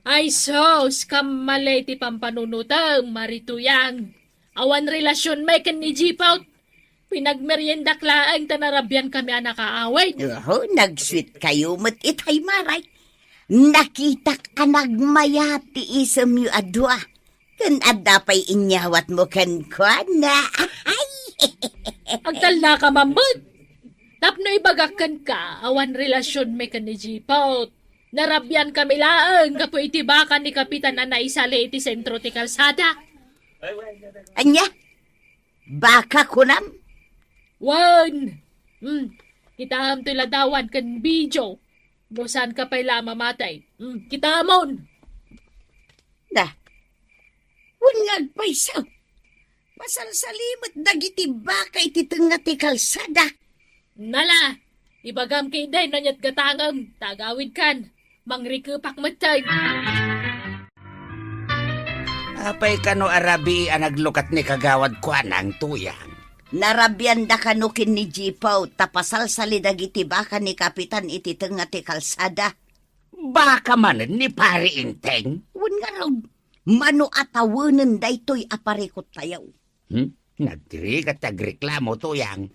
Speaker 4: Ay sos, kamalay ti pampanunutang marituyang. Awan relasyon may kan ni Jipaut. Pinagmerienda klaang tanarabyan kami anakaaway.
Speaker 1: Oh, nag-sweet kayo mat itay maray. Nakita ka nagmayati isam yu adwa. Kan adapay inyawat mo kan kwa na. Ay!
Speaker 4: Agdal na ka mamad. Tapno ibagakan ka, awan relasyon may kan ni Jipaut. Narabyan kami laang kapo itibakan ni Kapitan na naisali iti sentro ti kalsada.
Speaker 1: Anya? Baka kunam?
Speaker 4: Wan! Kita am ladawan kan video. Dosan ka pa'y mamatay. Kita amon!
Speaker 1: Na, unag paisaw. Pasal salimot dagiti baka iti nga ti kalsada.
Speaker 4: Nala! Ibagam kay day nanyat gatangam. Tagawid kan. Mangrikupak matay.
Speaker 2: Apay kano arabi ang naglukat ni kagawad ko anang tuyang.
Speaker 1: Narabyan da kanukin ni Jipaw, tapasal salidagiti baka ni Kapitan iti nga ti kalsada.
Speaker 2: Baka man ni pari inteng.
Speaker 1: Un nga raw, mano atawanan daytoy aparikot tayaw.
Speaker 2: Nagdiri kat agreklamo tuyang.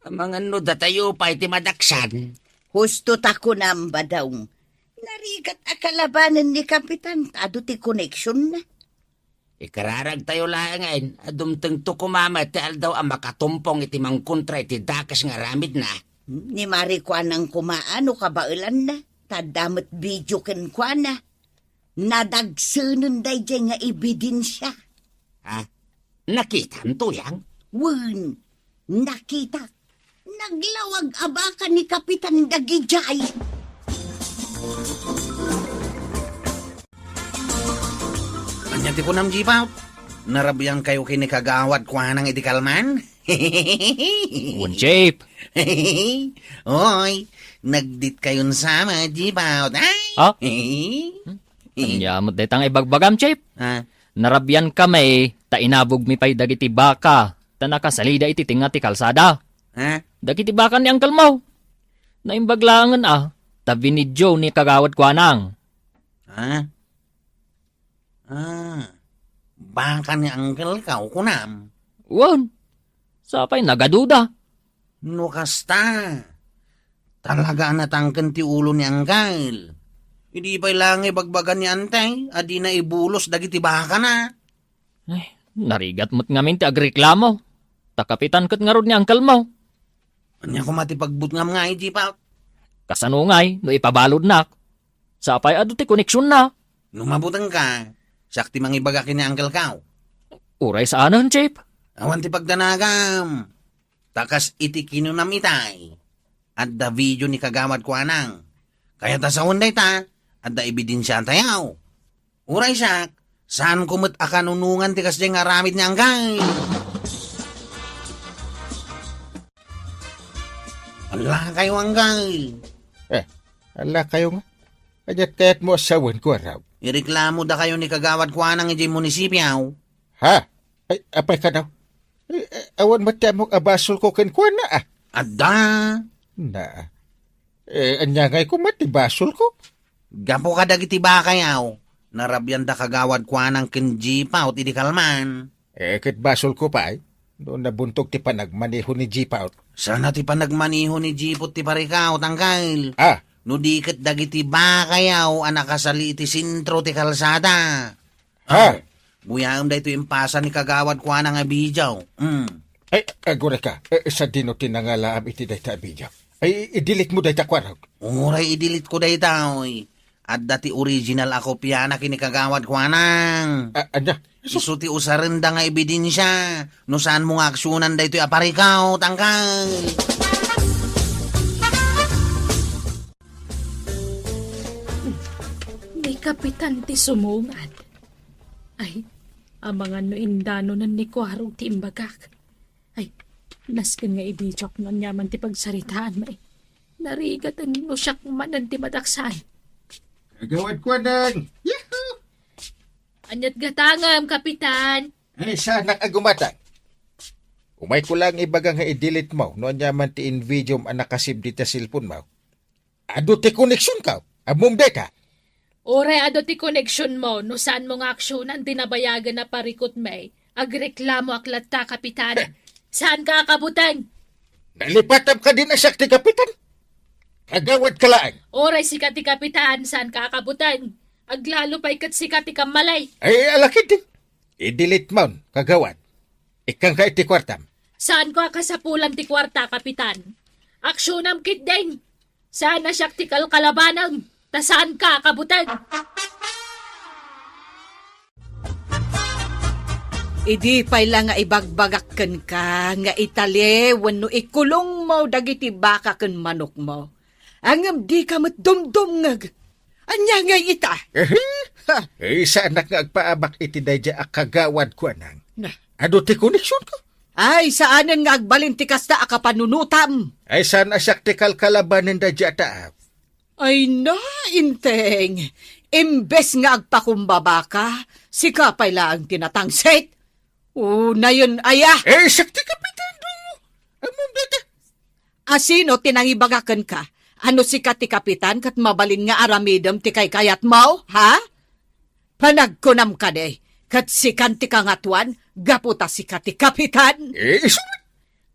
Speaker 2: Mga no datayo pa iti madaksan.
Speaker 1: Husto tako namba daw. Narigat akalabanan ni Kapitan, ado ti connection na.
Speaker 2: Ikararag tayo lang ngayon, adumteng to kumama ti aldaw ang makatumpong iti mangkontra iti dakas nga ramid na.
Speaker 1: Ni Mari ko anang kumaano kabailan na, tadamat video ken kwa na. Nadagsunan day nga ebidensya.
Speaker 2: Nakita tuyang?
Speaker 1: Wen, nakita. Naglawag abaka ni Kapitan Dagijay.
Speaker 5: Anya ti punam jipaw. Narabyan kayo kini kagawad kwa nang iti kalman?
Speaker 3: Un Jeep.
Speaker 5: Oy, nagdit kayon sama, jipaw. Ay!
Speaker 3: Anyamot detang ibagbagam, Jeep.
Speaker 5: Ah,
Speaker 3: Narabyan kami, inabog mi pay dagiti baka. Nakasalida iti tinga ti kalsada. Dagiti baka ni Uncle Mau. Naimbaglangan ta binidyo ni kagawad ko anang.
Speaker 5: Baka ni Uncle ka kunam.
Speaker 3: Wan, sapay nagaduda.
Speaker 5: No kasta. Talaga natangken ti ulo ni Uncle. Hindi pa lang ibagbagan ni Antay, adi na ibulos dagiti baka na.
Speaker 3: Ay, narigat mo't ngamin ti agreklamo. Takapitan kat nga rod ni Uncle mo.
Speaker 5: Anya ko matipagbut ngam nga iti pa.
Speaker 3: Kasanungay, no ipabalod nak. Sapay adu ti koneksyon na.
Speaker 5: Numabutan ka. Sakti mangibagakin ni Uncle Kao.
Speaker 3: Uray saanan, Chip.
Speaker 5: Awan ti pagdanagam. Takas iti kinunam itay. At da video ni kagawad ko anang. Kaya ta sa hunday ta. At da ebidensya tayaw. Uray sak. Saan kumot akanunungan ti kasya nga ramit ni Uncle? Ala kayo Uncle.
Speaker 6: Ala kayo nga. Kaya't mo asawan ko raw.
Speaker 5: Ireklamo da kayo ni kagawad ko anang iti munisipyaw.
Speaker 6: Ha? Ay, apay ka daw. Awan matamok abasol ko kenkwa na ah.
Speaker 5: Adda.
Speaker 6: Na. Anya ngay ko matibasol ko.
Speaker 5: Gapo ka dagiti ba kayaw? Narabyan da kagawad ko anang kenjipaw ti di kalman.
Speaker 6: Kit basol ko pa ay. Doon nabuntog ti panagmaniho ni Jeepout.
Speaker 5: Sana ti panagmaniho ni Jeepot ti parikaw, tangkal.
Speaker 6: Ah,
Speaker 5: No dikit dagiti ba kayaw anakasali iti sintro ti kalsada.
Speaker 6: ha?
Speaker 5: Buyam da ito impasa ni kagawad ko anang abidyaw.
Speaker 6: Ay, agure ka. Sa dino tinangalaam iti dayta abidya. Ay, idilit mo dayta kwarag.
Speaker 5: Uray idilit ko da ito'y. At dati original ako piyana kini kagawad ko anang.
Speaker 6: Anya?
Speaker 5: Isu ti usarenda nga ebidensya. No saan mo nga aksyonan da ito'y aparikaw, tangkal.
Speaker 4: May kapitan ti sumungan. Ay, ang mga noindano nan ni Kwarog ti imbagak. Ay, nasken nga ibijok nan yaman ti pagsaritaan may. Narigat ang nusyak manan ti madaksan.
Speaker 6: Agawad ko nang. Yahoo!
Speaker 4: Anyat gatangam, kapitan.
Speaker 6: Ay, sana agumatan. Umay ko lang ibagang nga i-delete mo. No anya man ti invidium ang nakasib di ta cellphone mo. Ado ti koneksyon ka. Amom data.
Speaker 4: Ore ado ti koneksyon mo, no saan mo nga aksyonan tinabayagan na parikot may. Agreklamo aklat ta, kapitan. Saan ka akabutan?
Speaker 6: Nalipatam ka din asak ti kapitan. Agawad ka lang.
Speaker 4: Ore si kati kapitan, saan ka akabutan? Aglalo pa ikat si kati kamalay.
Speaker 6: Ay, alakit din. I-delete mo, kagawad. Ikang ka iti kwartam.
Speaker 4: Saan ko akasapulan ti kwarta, kapitan? Aksyon kit din. Saan na siyak ti kalkalabanang? Ta saan ka akabutan?
Speaker 7: Idi pay lang nga ibagbagakken ka, nga itali, wano ikulong mo dagiti baka ken manok mo. Angam di ka matdumdum ngag. Anya nga ita.
Speaker 6: Eh, saan na nga agpaabak iti dayja akagawad ko anang.
Speaker 7: Na.
Speaker 6: Ado ti koneksyon ko.
Speaker 7: Ay, saanan nga agbalintikas ta akapanunutam.
Speaker 6: Ay, saan asak ti kalkalabanin dayja taap.
Speaker 7: Ay na, inteng. Imbes nga agpakumbaba ka, si kapay lang tinatangsit. Na yun, aya.
Speaker 6: Eh, sakti kapitan do. Among data.
Speaker 7: Asino tinangibagakan ka? Ano si ti kapitan kat mabalin nga aramidam ti kay kayat mo, ha? Panagkunam ka de, kat si kanti kangatuan, gaputa si ti kapitan.
Speaker 6: Eh, iso.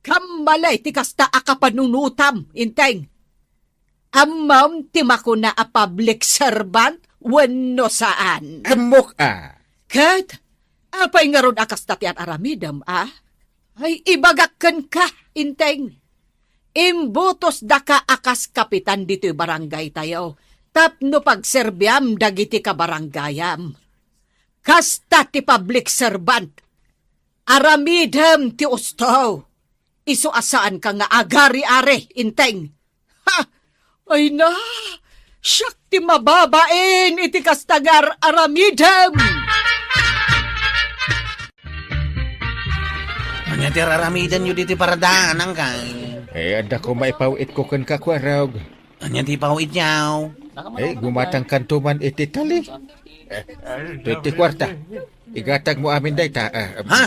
Speaker 7: Kambalay ti kasta akapanunutam, inteng. Amam ti makuna a public servant, wano saan.
Speaker 6: Amok ah.
Speaker 7: Kat, apay nga ron akas tatian aramidam, ah? Ay, ibagakan ka, inteng. Imbutos da ka akas kapitan dito'y barangay tayo. Tapno pagserbyam dagiti ka barangayam. Kasta ti public servant. Aramidam ti usto. Isu asaan ka nga agari-are, inteng. Ha! Ay na! Siyak ti mababain iti kastagar aramidam!
Speaker 5: Anya ti raramidan nyo diti paradaan ang kay.
Speaker 6: Eh, anda ko maipawit ko kan kakwarag.
Speaker 5: Anya ti pawit yaw.
Speaker 6: Eh, gumatang kantuman iti tali. 20 kwarta. Igatag mo amin dayta.
Speaker 5: Ha?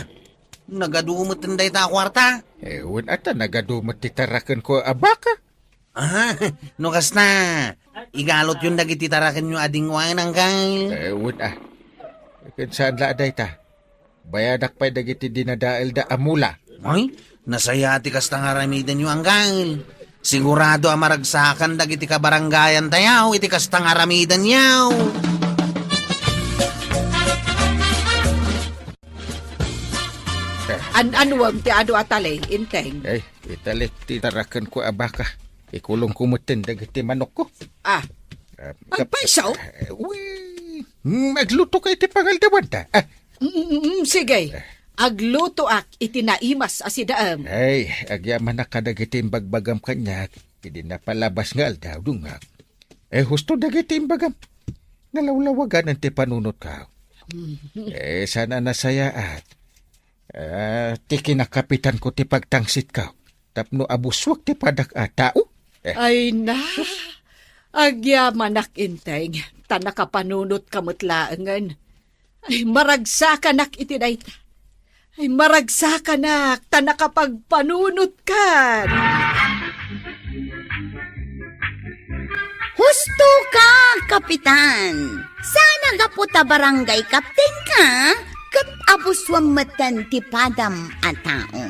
Speaker 5: Nagadumot tinday ta kwarta?
Speaker 6: Eh, wun ata nagadumot ti tarakan ko abaka.
Speaker 5: No kas na. Igalot yung dagiti tarakin nyo ading wine ang kay.
Speaker 6: Eh, wun Saan la day ta? Bayadak pa'y dagiti dinadail da amula.
Speaker 5: Ay, nasaya ti kasta nga ramidan yung anggal. Sigurado amaragsakan dagiti kabaranggayan tayaw, iti kasta nga ramidan yaw.
Speaker 7: Anuam ti ado atalay, inteng.
Speaker 6: Ay, italik ti tarakan ko abaka. Ikulong kumutin dagiti manok ko.
Speaker 7: Ah, ang paisaw?
Speaker 6: Magluto kay ti pangaldawan ta.
Speaker 7: Sige. Agluto ak itinaimas asidaam.
Speaker 6: Ay, agyaman na kadagiti bagbagam kanyak. Hindi na palabas nga aldaw dungak. Husto dagiti bagam. Nalawlawagan ang ti panunot ka. Sana nasaya at ti kinakapitan ko ti pagtangsit ka. Tapno abuswag ti padak tao.
Speaker 7: Ay na. Agyaman ak inteng. Tanakapanunot kamutlaangan. Ay maragsakan ak itinayta. Ay maragsakan ak. Tanakapagpanunot kan.
Speaker 1: Husto ka, Kapitan. Sana gaputa barangay captain ka, kat abuswam matan ti padam a tao.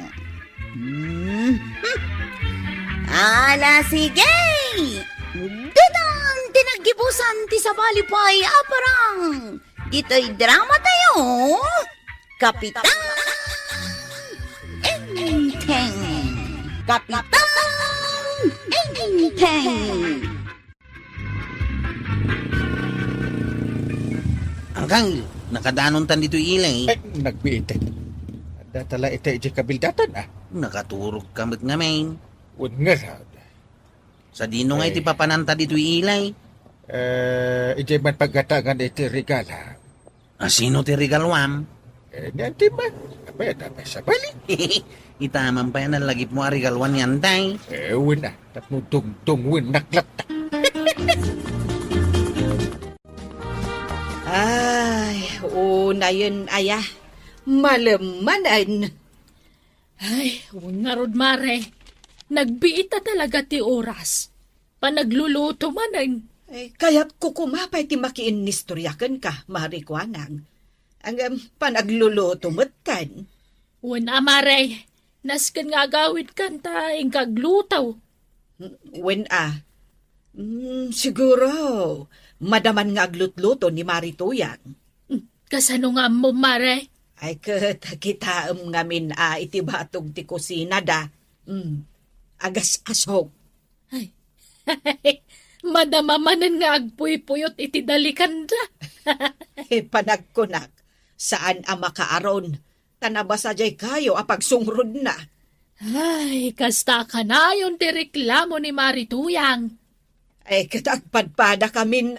Speaker 1: Ala, sige! Dadang tinagibusan ti sabalipay aparang. Ito'y drama tayo, Kapitan Enteng. Kapitan Enteng.
Speaker 5: Anggal, nakadanon tan dito ilay.
Speaker 6: Ay, nagbiitin. Datala ita iti kabildatan
Speaker 5: Nakaturok kamot nga main.
Speaker 6: Huwag nga raw.
Speaker 5: Sa dino nga iti papananta dito ilay.
Speaker 6: Iti man pagkatangan iti regala.
Speaker 5: Sino ti regalwam?
Speaker 6: Nanti ba? Abay, dabay sa bali.
Speaker 5: Itaman pa yan ang lagip mo a regalwan yan tay.
Speaker 6: Uwin na. Tapno dungwin naklat.
Speaker 7: Ay, una yun, aya. Malamanan.
Speaker 4: Ay, nga rod mare. Nagbiita talaga ti oras. Panagluluto man ang...
Speaker 7: Ay, kaya't kukumapay ti makiinistoryakan ka, marikwanang. Ang panagluluto mo't kan.
Speaker 4: Una mare. Naskan nga gawid kan ta ang kaglutaw.
Speaker 7: When siguro, madaman nga aglutluto ni Marituyan.
Speaker 4: Kasano nga mo mare?
Speaker 7: Ay, kita ngamin iti batog ti kusina da. Agas-asok.
Speaker 4: Ay, madamamanan nga agpuy-puyot iti dalikan da.
Speaker 7: Panagkunak, saan makaaron? Tanabasa jay kayo apagsungrod na.
Speaker 4: Ay, kasta ka na yung reklamo ni Marituyang.
Speaker 7: Ay, katagpadpada kamin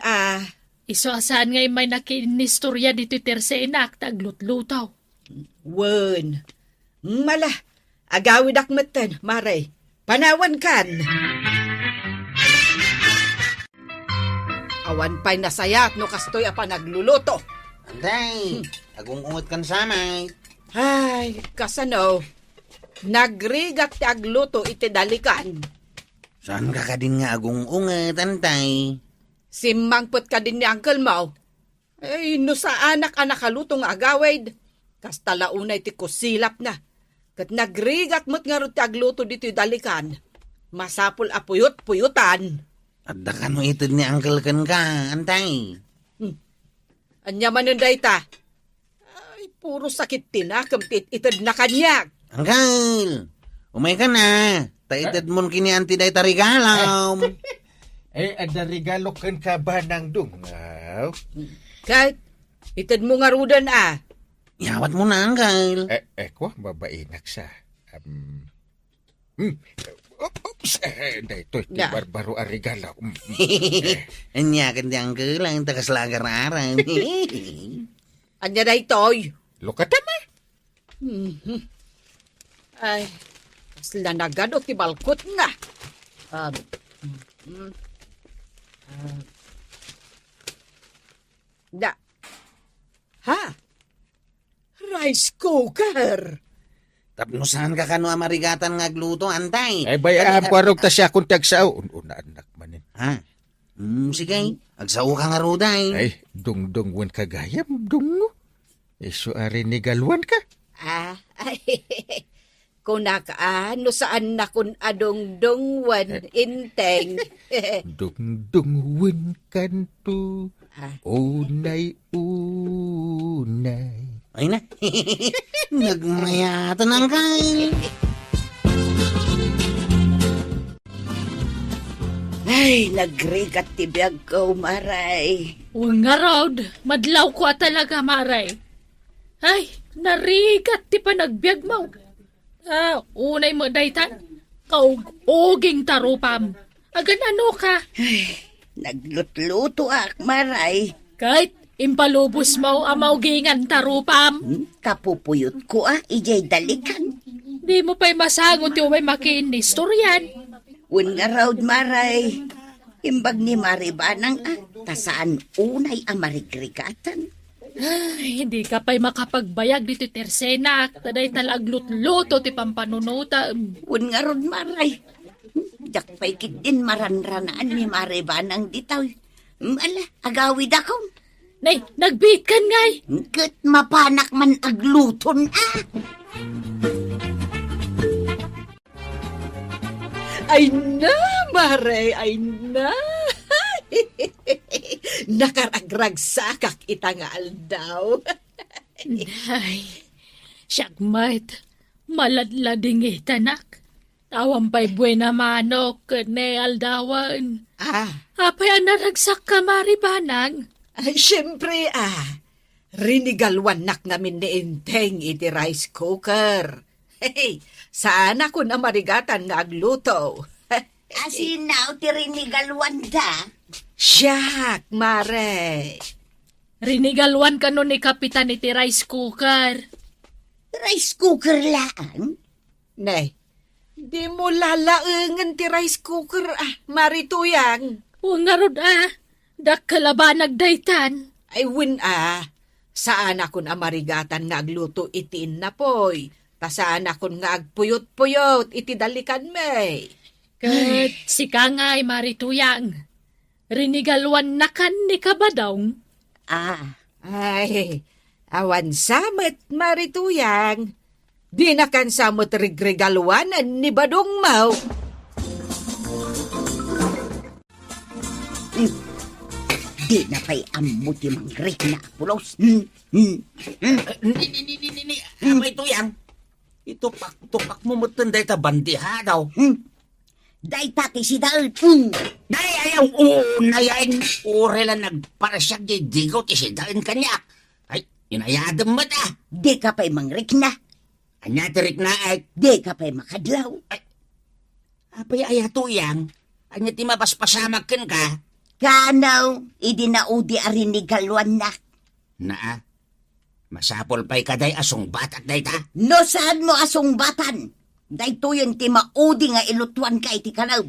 Speaker 4: Iso asan ngay may nakinistorya dito tersenak taglutlutaw.
Speaker 7: Wen. Mala, agawid akmatan, Maray. Panawan kan. Awan pa'y nasayat no kastoy pa nagluluto.
Speaker 5: Anday, agungungot kan samay.
Speaker 7: Ay, kasano. Nagrigat ti agluto iti dalikan.
Speaker 5: Saan ka din nga agungungot, antay?
Speaker 7: Simangpot ka din ni Uncle Mau. Ay, no sa anak-anak kalutong agawid. Kastalaunay ti kusilap na. Kat nagrigat mo't nga rin ti agluto dito dalikan. Masapul apuyot-puyutan.
Speaker 5: At daka no itid ni Uncle kan ka, antay.
Speaker 7: Anya man yung dayta. Ay, puro sakit tinakam itid na kanyak.
Speaker 5: Uncle, umay ka na. Taitid mo kini anti dayta regalaw.
Speaker 6: Ada regalo kan ka ba ng dungaw?
Speaker 7: Kahit itid mo nga rudan
Speaker 5: Yawat mo na, Uncle.
Speaker 6: Ko, babainak sa. Oops, dahito iti
Speaker 7: Da.
Speaker 6: barbaro a regalo.
Speaker 5: Anya kan di Uncle ang takaslagar aran.
Speaker 7: Anya na itoy.
Speaker 6: Lukatama.
Speaker 7: Ay, sila nagadot ti balkot nga. Da. Ha? Rice cooker.
Speaker 5: Tapno saan ka kano amarigatan nga gluto, antay?
Speaker 6: Ay, bayaan ko arog ta siya kung tagsao. Una anak manin.
Speaker 5: Ha? Sige, agsao ka nga ruday.
Speaker 6: Ay, dungdung wen kagayam, dungo. Iso ari ni galwan ka.
Speaker 7: Ay, kunakaan, no saan na kun adong dongwan, inteng.
Speaker 6: Dungdungwin kanto. Unay.
Speaker 5: Ay na. Nagmayatan ang kain.
Speaker 1: Ay, nagrigat tibiyag ko, Maray.
Speaker 4: Uy nga Rod, madlaw ko talaga, Maray. Ay, narigat ti pa nagbiag mo. Unay mo daytan, kauging tarupam. Agan ano ka?
Speaker 1: Naglutluto ak, Maray.
Speaker 4: Kahit impalubos mo amaugingan tarupam.
Speaker 1: Kapupuyot ko ijay dalikan.
Speaker 4: Di mo pa'y masangot yung may makinistoryan.
Speaker 1: Un nga raw, Maray. Imbag ni Maribanang tasaan unay ang marigrigatan.
Speaker 4: Ay, hindi ka pa'y makapagbayag dito tersena. Taday talaglut-luto ti pampanunuta.
Speaker 1: Un nga raw, Maray. Jak pa'y kitin maranranaan ni Maribanang ditaw. Ala, agawid ako.
Speaker 4: Nay, nagbit kan ngay.
Speaker 1: Kat mapanak man agluton
Speaker 7: Ay na, Maray, ay na. Nakaragragsakak itangal daw.
Speaker 4: Ay, siyagmat, maladlading itanak. Tawang pa'y buena manok, ne aldawan. Apay anaragsak ka, Maribanang.
Speaker 7: Ay, syempre, rinigalwan nak namin ni Inteng iti rice cooker. Hey, saan ako na marigatan nga agluto?
Speaker 1: Asinaw tirinigalwan da.
Speaker 7: Siyak, Mare.
Speaker 4: Rinigalwan ka nun ni Kapitan iti rice cooker.
Speaker 1: Rice cooker laan?
Speaker 7: Nay, di mo lalaengan ti rice cooker, Marituyang.
Speaker 4: O nga rod dakkalabanag daytan.
Speaker 7: Ay, saan ako na marigatan nga agluto itin na poy. Tasaan ako nga agpuyot-puyot iti dalikan may.
Speaker 4: Kat si Kangay Marituyang. Rinigalwan na kan ni Kabadong.
Speaker 7: Ay, awan samet Marituyang. Di na kan samot rigregalwanan ni Badong Mau.
Speaker 1: Di na pa'y amuti mangrik na apulos.
Speaker 2: Amay tuyang. Itupak mo matanday ta bandiha daw.
Speaker 1: Day tati si Daud.
Speaker 2: Day ayaw unayan. Ure lang nagparasyag di digaw ti si dain kanya. Ay, inayadam mo ta.
Speaker 1: Di ka pa'y mangrik na.
Speaker 2: Anya tirik na ay.
Speaker 1: Di ka pa'y makadlaw.
Speaker 2: Apay ayatuyang. Anya ti mapaspasamag ken ka.
Speaker 1: Kanaw, idinaudi arinigalwan na.
Speaker 2: Naa, masapol pa'y kaday asong batak day ta.
Speaker 1: No saan mo asong batan? Dahito yun ti maudi nga ilutuan ka iti kanaw.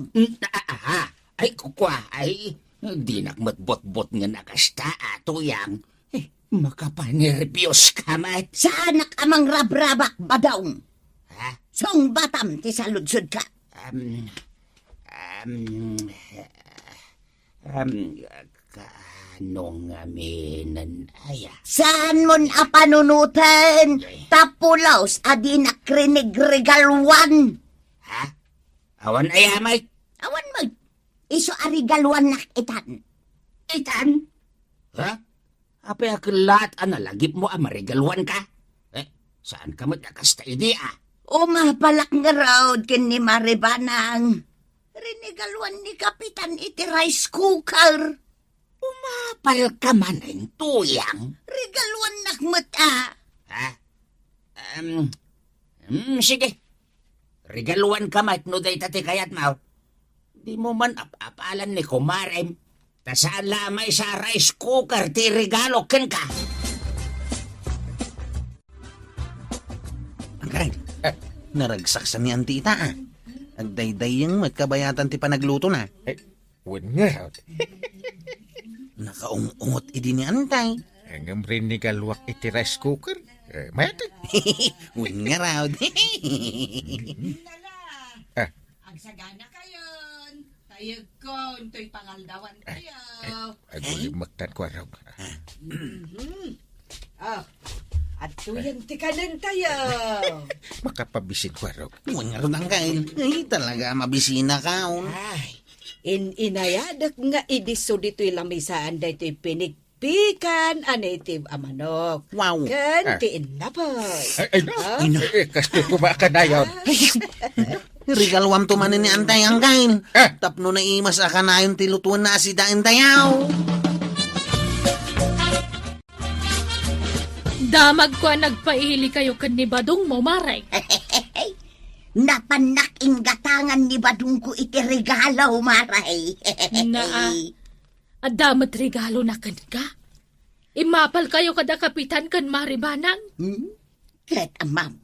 Speaker 2: Ay kukwa, ay di nakmatbot-bot nga nakasta tuyang. Makapanervyos ka mat.
Speaker 1: Saan amang rabrabak badawng?
Speaker 2: Ha?
Speaker 1: Song batam ti saludsud ka.
Speaker 2: Kanong aminan aya.
Speaker 1: Saan mon apanunutan? Tapulaos adi nakrinigregalwan.
Speaker 2: Ha? Awan aya may.
Speaker 1: Awan mo, iso arigalwan nak itan.
Speaker 2: Itan? Ha? Apay akilat analagip mo marigalwan ka? Saan ka magkakasta idea?
Speaker 1: Umapalak nga raw kin ni Maribanang. Rinigalwan ni Kapitan iti rice cooker.
Speaker 2: Umapal ka man ang tuyang.
Speaker 1: Regalwan nakmata.
Speaker 2: Ha? Sige. Regaluan ka mat no day tate kayat mau. Di mo man apalan ni kumarem. Ta saan lamay sa rice cooker ti regalo ken ka.
Speaker 5: Angkay, naragsak sa ni Antita Agdayday magkabayatan ti panagluto na.
Speaker 6: Wan nga.
Speaker 5: Nakaungot idi ni Antay.
Speaker 6: Hanggang rinigalwak iti rice cooker. Mayat.
Speaker 5: Wan nga raw.
Speaker 7: Agsagana kayon. Tayag ko, into'y pangaldawan kayo.
Speaker 6: Ay, magtan ko raw.
Speaker 7: Tuyang tikanan tayo.
Speaker 6: Makapabisin ko araw.
Speaker 5: Huwag nga rin ang kain. Ay, talaga, mabisina ka.
Speaker 7: Ay, inayadak nga idiso dito'y lamisaan da ito'y pinikpikan a native a manok.
Speaker 5: Wow.
Speaker 7: Kan tiin na po.
Speaker 6: Ay, no. Kasto ko ba ka na yun?
Speaker 5: Regalwam to manin ni Antay ang kain.
Speaker 6: Ah.
Speaker 5: Tapno na imas aka na yung tilutuan na si Dain Tayaw.
Speaker 4: Damag ko nagpaili kayo kan ni Badong mo, Maray.
Speaker 1: Napanak gatangan ni Badong ko iti regalo, Maray.
Speaker 4: Na, adamat regalo na kan ka. Imapal kayo kada kapitan kan Maribanang.
Speaker 1: Ket ma'am,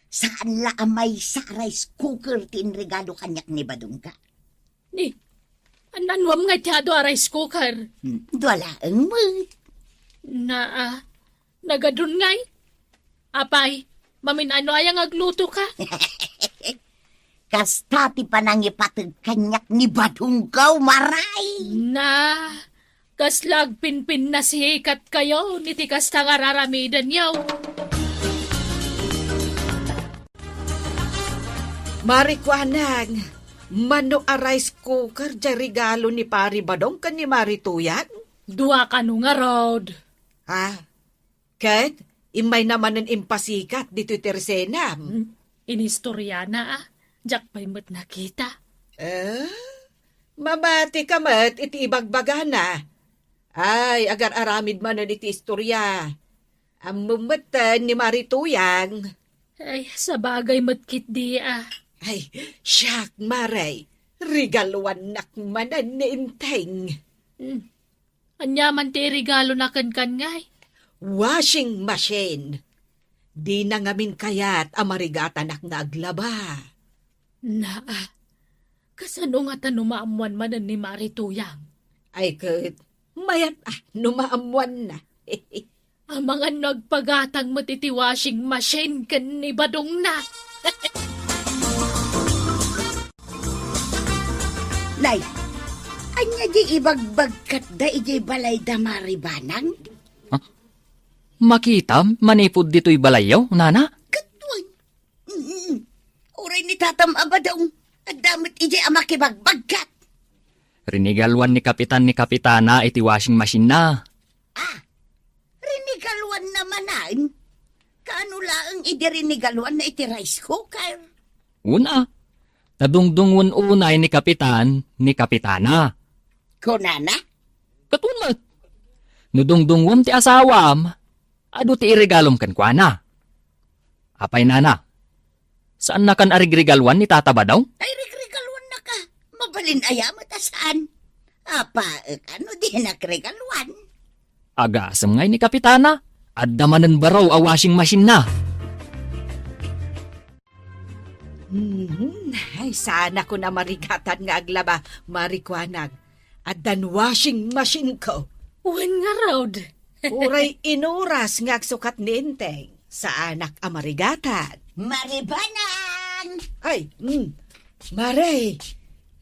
Speaker 1: saan la amay sa rice cooker tin regalo kanyak ni Badong ka?
Speaker 4: Ni, ananwam nga tiyado a rice cooker.
Speaker 1: Dwalaang mo.
Speaker 4: Na, nagadun ngay. Apay, maminano ayang agluto ka.
Speaker 1: Kastati pa nang ipatid kanyak ni Badong ka, Maray.
Speaker 4: Na, kaslag pinpin na sikat kayo, nitikas ta nga raramidan yaw.
Speaker 7: Marikwanang, mano a rice cooker dya regalo ni Pari Badong kan ni Marituyan?
Speaker 4: Dua ka nung nga road.
Speaker 7: Ket, imay naman ang impasikat dito Teresena.
Speaker 4: Inistorya na Jack pa'y mo't nakita.
Speaker 7: Mamati ka mat, iti ibagbaga na. Ay, agar aramid man iti istorya. Ang mumatan ni Marituyang.
Speaker 4: Ay, sa bagay mo't kit di
Speaker 7: Ay, siyak maray. Regaluan nakmanan ni Inteng.
Speaker 4: Anyaman ti regalo na kan ngay.
Speaker 7: Washing machine. Di na ngamin kayat amarigatanak nga aglaba.
Speaker 4: Na, kasano nga tanumaamuan manan ni Marituyang?
Speaker 7: Ay, kat, mayat numaamuan na.
Speaker 4: Ang mga nagpagatang matiti washing machine kan ni Badong na.
Speaker 1: Nay, anya di ibagbagkat da ijay balay da Maribanang?
Speaker 3: Makitam, manipod dito'y balayaw, nana?
Speaker 1: Katuan. Uray ni tatam abadong. Adamot ijay amakibagbagkat.
Speaker 3: Rinigalwan ni kapitan ni kapitana iti washing machine na.
Speaker 1: Rinigaluan namanan. Kaano laang idirinigaluan na iti rice cooker?
Speaker 3: Una, nadungdungon unay ni kapitan ni kapitana.
Speaker 1: Kunana?
Speaker 3: Katumat. Nudungdungwam ti asawam, ado ti iregalom kan kwa na. Apay nana, saan na kan arigregalwan ni tata ba daw?
Speaker 1: Ay, regregaluan na ka. Mabalin ayamat asaan. Apa, ano di nakregaluan?
Speaker 3: Agasam ngay ni kapitana, at damanan baraw a washing machine na.
Speaker 7: Ay, sana ko na marigatan nga aglaba, marikwanag. At dan washing machine ko.
Speaker 4: Uwan nga road.
Speaker 7: Uray inuras nga sukat ni Inteng sa anak amarigatan.
Speaker 1: Maribanang!
Speaker 7: Ay, Maray,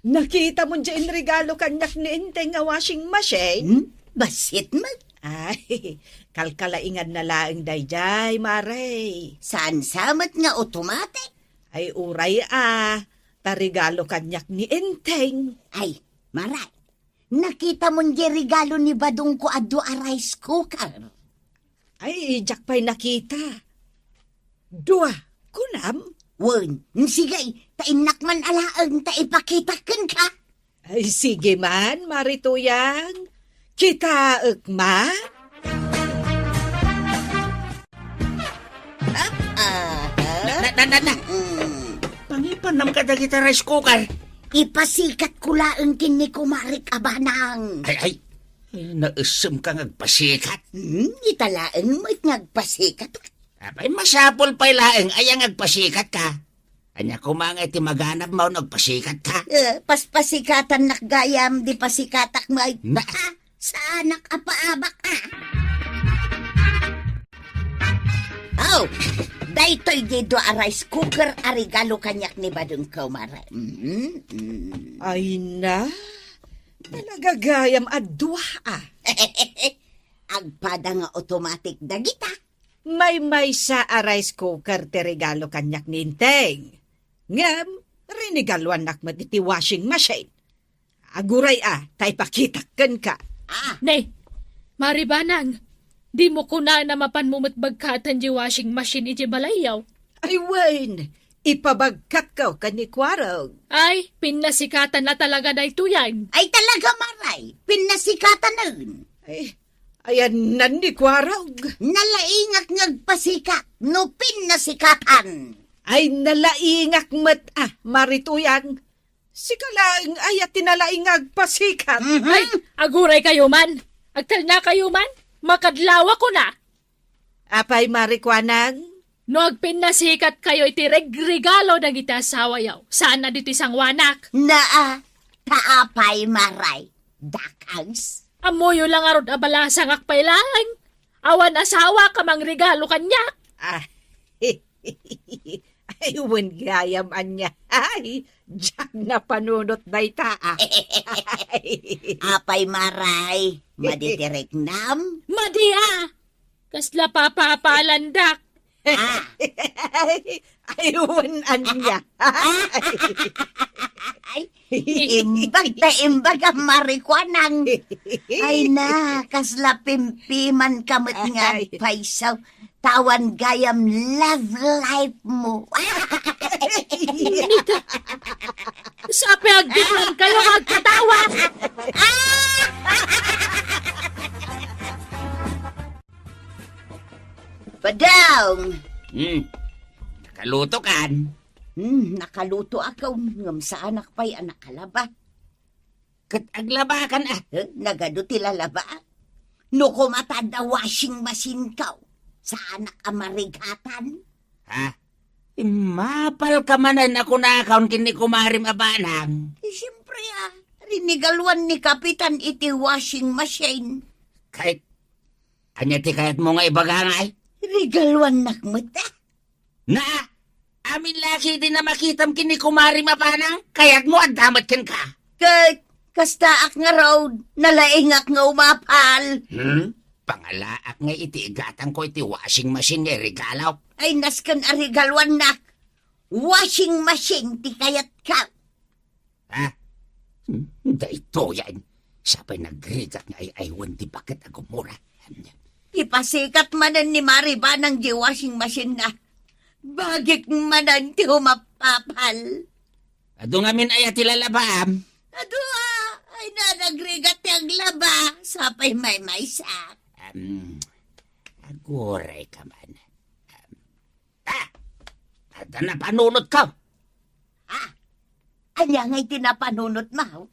Speaker 7: nakita mo dyan regalo kanyak ni Inteng nga washing machine?
Speaker 1: Basit mo?
Speaker 7: Ay, kalkalaingan na laeng dayjay, Maray.
Speaker 1: Saan samat nga automatic?
Speaker 7: Ay, uray tarigalo kanyak ni Inteng.
Speaker 1: Ay, Maray, nakita mo di regalo ni Badong ko addo a rice cooker.
Speaker 7: Ay, jak pa'y nakita. Dua, kunam?
Speaker 1: Wen, sigay, tainakman alaang taipakitakan ka.
Speaker 7: Ay, sige man, Marituyang. Kita, ma?
Speaker 2: Pangipanam ka dagita rice cooker.
Speaker 1: Ipasikat ko laang kini kumarik abanang.
Speaker 2: Ay, nausum ka ngagpasikat.
Speaker 1: Italaang mo't ngagpasikat.
Speaker 2: Abay, masapol pa'y laeng ayang agpasikat ka. Anya kumanga iti maganap mo nagpasikat ka.
Speaker 1: Paspasikatan nakgayam di pasikatak mo ay
Speaker 2: Na.
Speaker 1: sa anak apaabak Oh, daytoy dedo a rice cooker a regalo kanyak ni Badong Kaumara.
Speaker 7: Ay na, nalagagayam at dua
Speaker 1: Agpada nga automatic dagita.
Speaker 7: may sa a rice cooker ti regalo kanyak ninteng. Ngam, rinigaluan nak iti washing machine. Aguray tay pakitaken ka.
Speaker 4: Ne, maribanang, di mo kuna na mapan mo matbagkatan di washing machine iti balayaw.
Speaker 7: Ay, Wayne, ipabagkat ka kanikwarog.
Speaker 4: Ay, pinasikatan na talaga na ito yan.
Speaker 1: Ay talaga maray, pinasikatan nun.
Speaker 7: Ay, ayan nandi kwarog.
Speaker 1: Nalaingak ngagpasikat, no pinasikatan.
Speaker 7: Ay, nalaingak marituyang. Sikalaing ayat tinalaingag pasikat.
Speaker 4: Ay, aguray kayo man. Agtal na kayo man. Makadlawa ko na.
Speaker 7: Apay marikwanang.
Speaker 4: No agpinasikat kayo iti regalo ng iti asawa yaw. Saan na dito isang wanak?
Speaker 1: Naa, kaapay maray, dakangs.
Speaker 4: Amoyo lang arod abalasang akpailang. Awan asawa ka mang regalo kanya.
Speaker 7: Ay, wen gayam anya. Ay, diyan na panunot na ita.
Speaker 1: Apay maray, madidirek nam.
Speaker 4: Madia! Kasla papapalandak.
Speaker 7: Ay, wen anya.
Speaker 1: Ay, imbag ang marikwanang. Ay na, kasla pimpiman kamot nga
Speaker 7: Ay.
Speaker 1: paisaw. Tawan gayam love life mo.
Speaker 4: Sabi agditan kayo magkatawa.
Speaker 1: Padang!
Speaker 2: Nakaluto kan.
Speaker 1: Nakaluto ako. Ngam sa anak pa'y anak kalaba.
Speaker 2: Kat aglabakan
Speaker 1: Nagado tila laba. No kumatada washing machine ka. Sa anak amarigatan.
Speaker 2: Ha? Mapal ka manan ako na akaun kini kumarim abanang.
Speaker 1: Siyempre rinigaluan ni Kapitan iti washing machine.
Speaker 2: Kahit, anya ti kahit mo nga ibagangay.
Speaker 1: Rigaluan nakmata.
Speaker 2: Na, amin laki din na makitam kini kumarim abanang. Kaya't mo at damat ken ka.
Speaker 1: Kastaak nga road, nalaingak nga umapal.
Speaker 2: Pangalaak nga iti igatang ko iti washing machine nga regalaw.
Speaker 1: Ay naskan arigaluan nak. Washing machine ti kayat ka.
Speaker 2: Ha? Dahito yan. Sabay nagrigat nga ay aywan di bakit agumura.
Speaker 1: Ipasikat manan ni Mariba ng di washing machine na. Bagik manan ti humapapal.
Speaker 2: Ado nga min ay ati lalabam.
Speaker 1: Adua, ay na nagrigat ang laba. Sapay may maysak.
Speaker 2: Aguray ka man. Ada na panunot ka.
Speaker 1: Anya nga'y tinapanunot mo.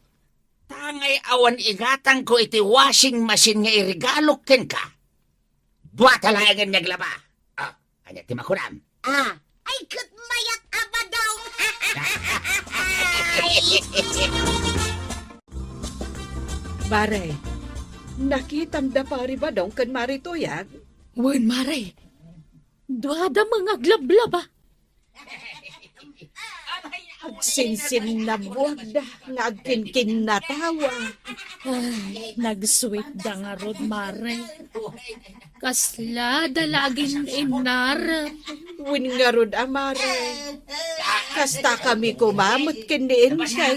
Speaker 2: Tangay awan igatang ko iti washing machine nga irigalo ken ka. Dua talayangan naglaba. Anya ti makunam.
Speaker 1: Ay kat mayat abadaw.
Speaker 7: Bare, nakitam da pari ba daw kan marituyag?
Speaker 4: Wen maray. Duada mga aglablaba.
Speaker 7: Agsinsin na buwag da, nga agkinkin na tawa.
Speaker 4: Ay, nag-sweet da nga rod maray. Kasla dalagin inar.
Speaker 7: Win nga rod amare. Kasta kami kumamot kindiin siya.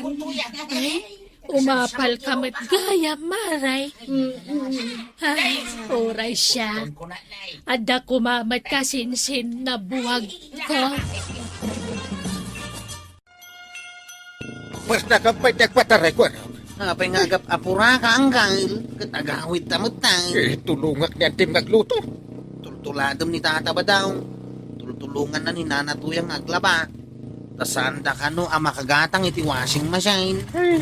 Speaker 4: Umapal kamit gaya maray. Ay, oray siya. Ada kumamat kasinsin na buwag ko.
Speaker 6: Basta ka pa'y nagpataray ko.
Speaker 5: Apay nga agap apura ka anggal. Katagawit tamot tayo.
Speaker 6: Tulungak niyan tim magluto.
Speaker 5: Tultuladom ni tata ba daw? Tultulungan na ni Nana Tuyang aglaba. Tasanda ka no makagatang iti washing machine.
Speaker 6: Ay,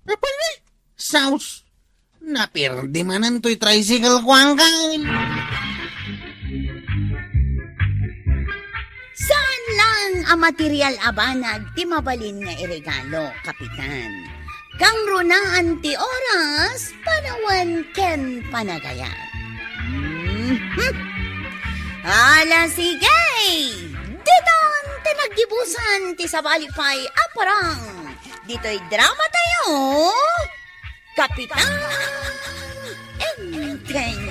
Speaker 5: Apay ni? Sauce. Napirdi manan to'y tricycle ko anggal.
Speaker 1: Saan lang ang material abanag ti mabalin nga iregalo, Kapitan? Kang runaan ti oras, panawan ken panagayan. Ala sige! Diton tinagdibusan ti sabalipay aparang. Dito'y drama tayo, Kapitan Enteng.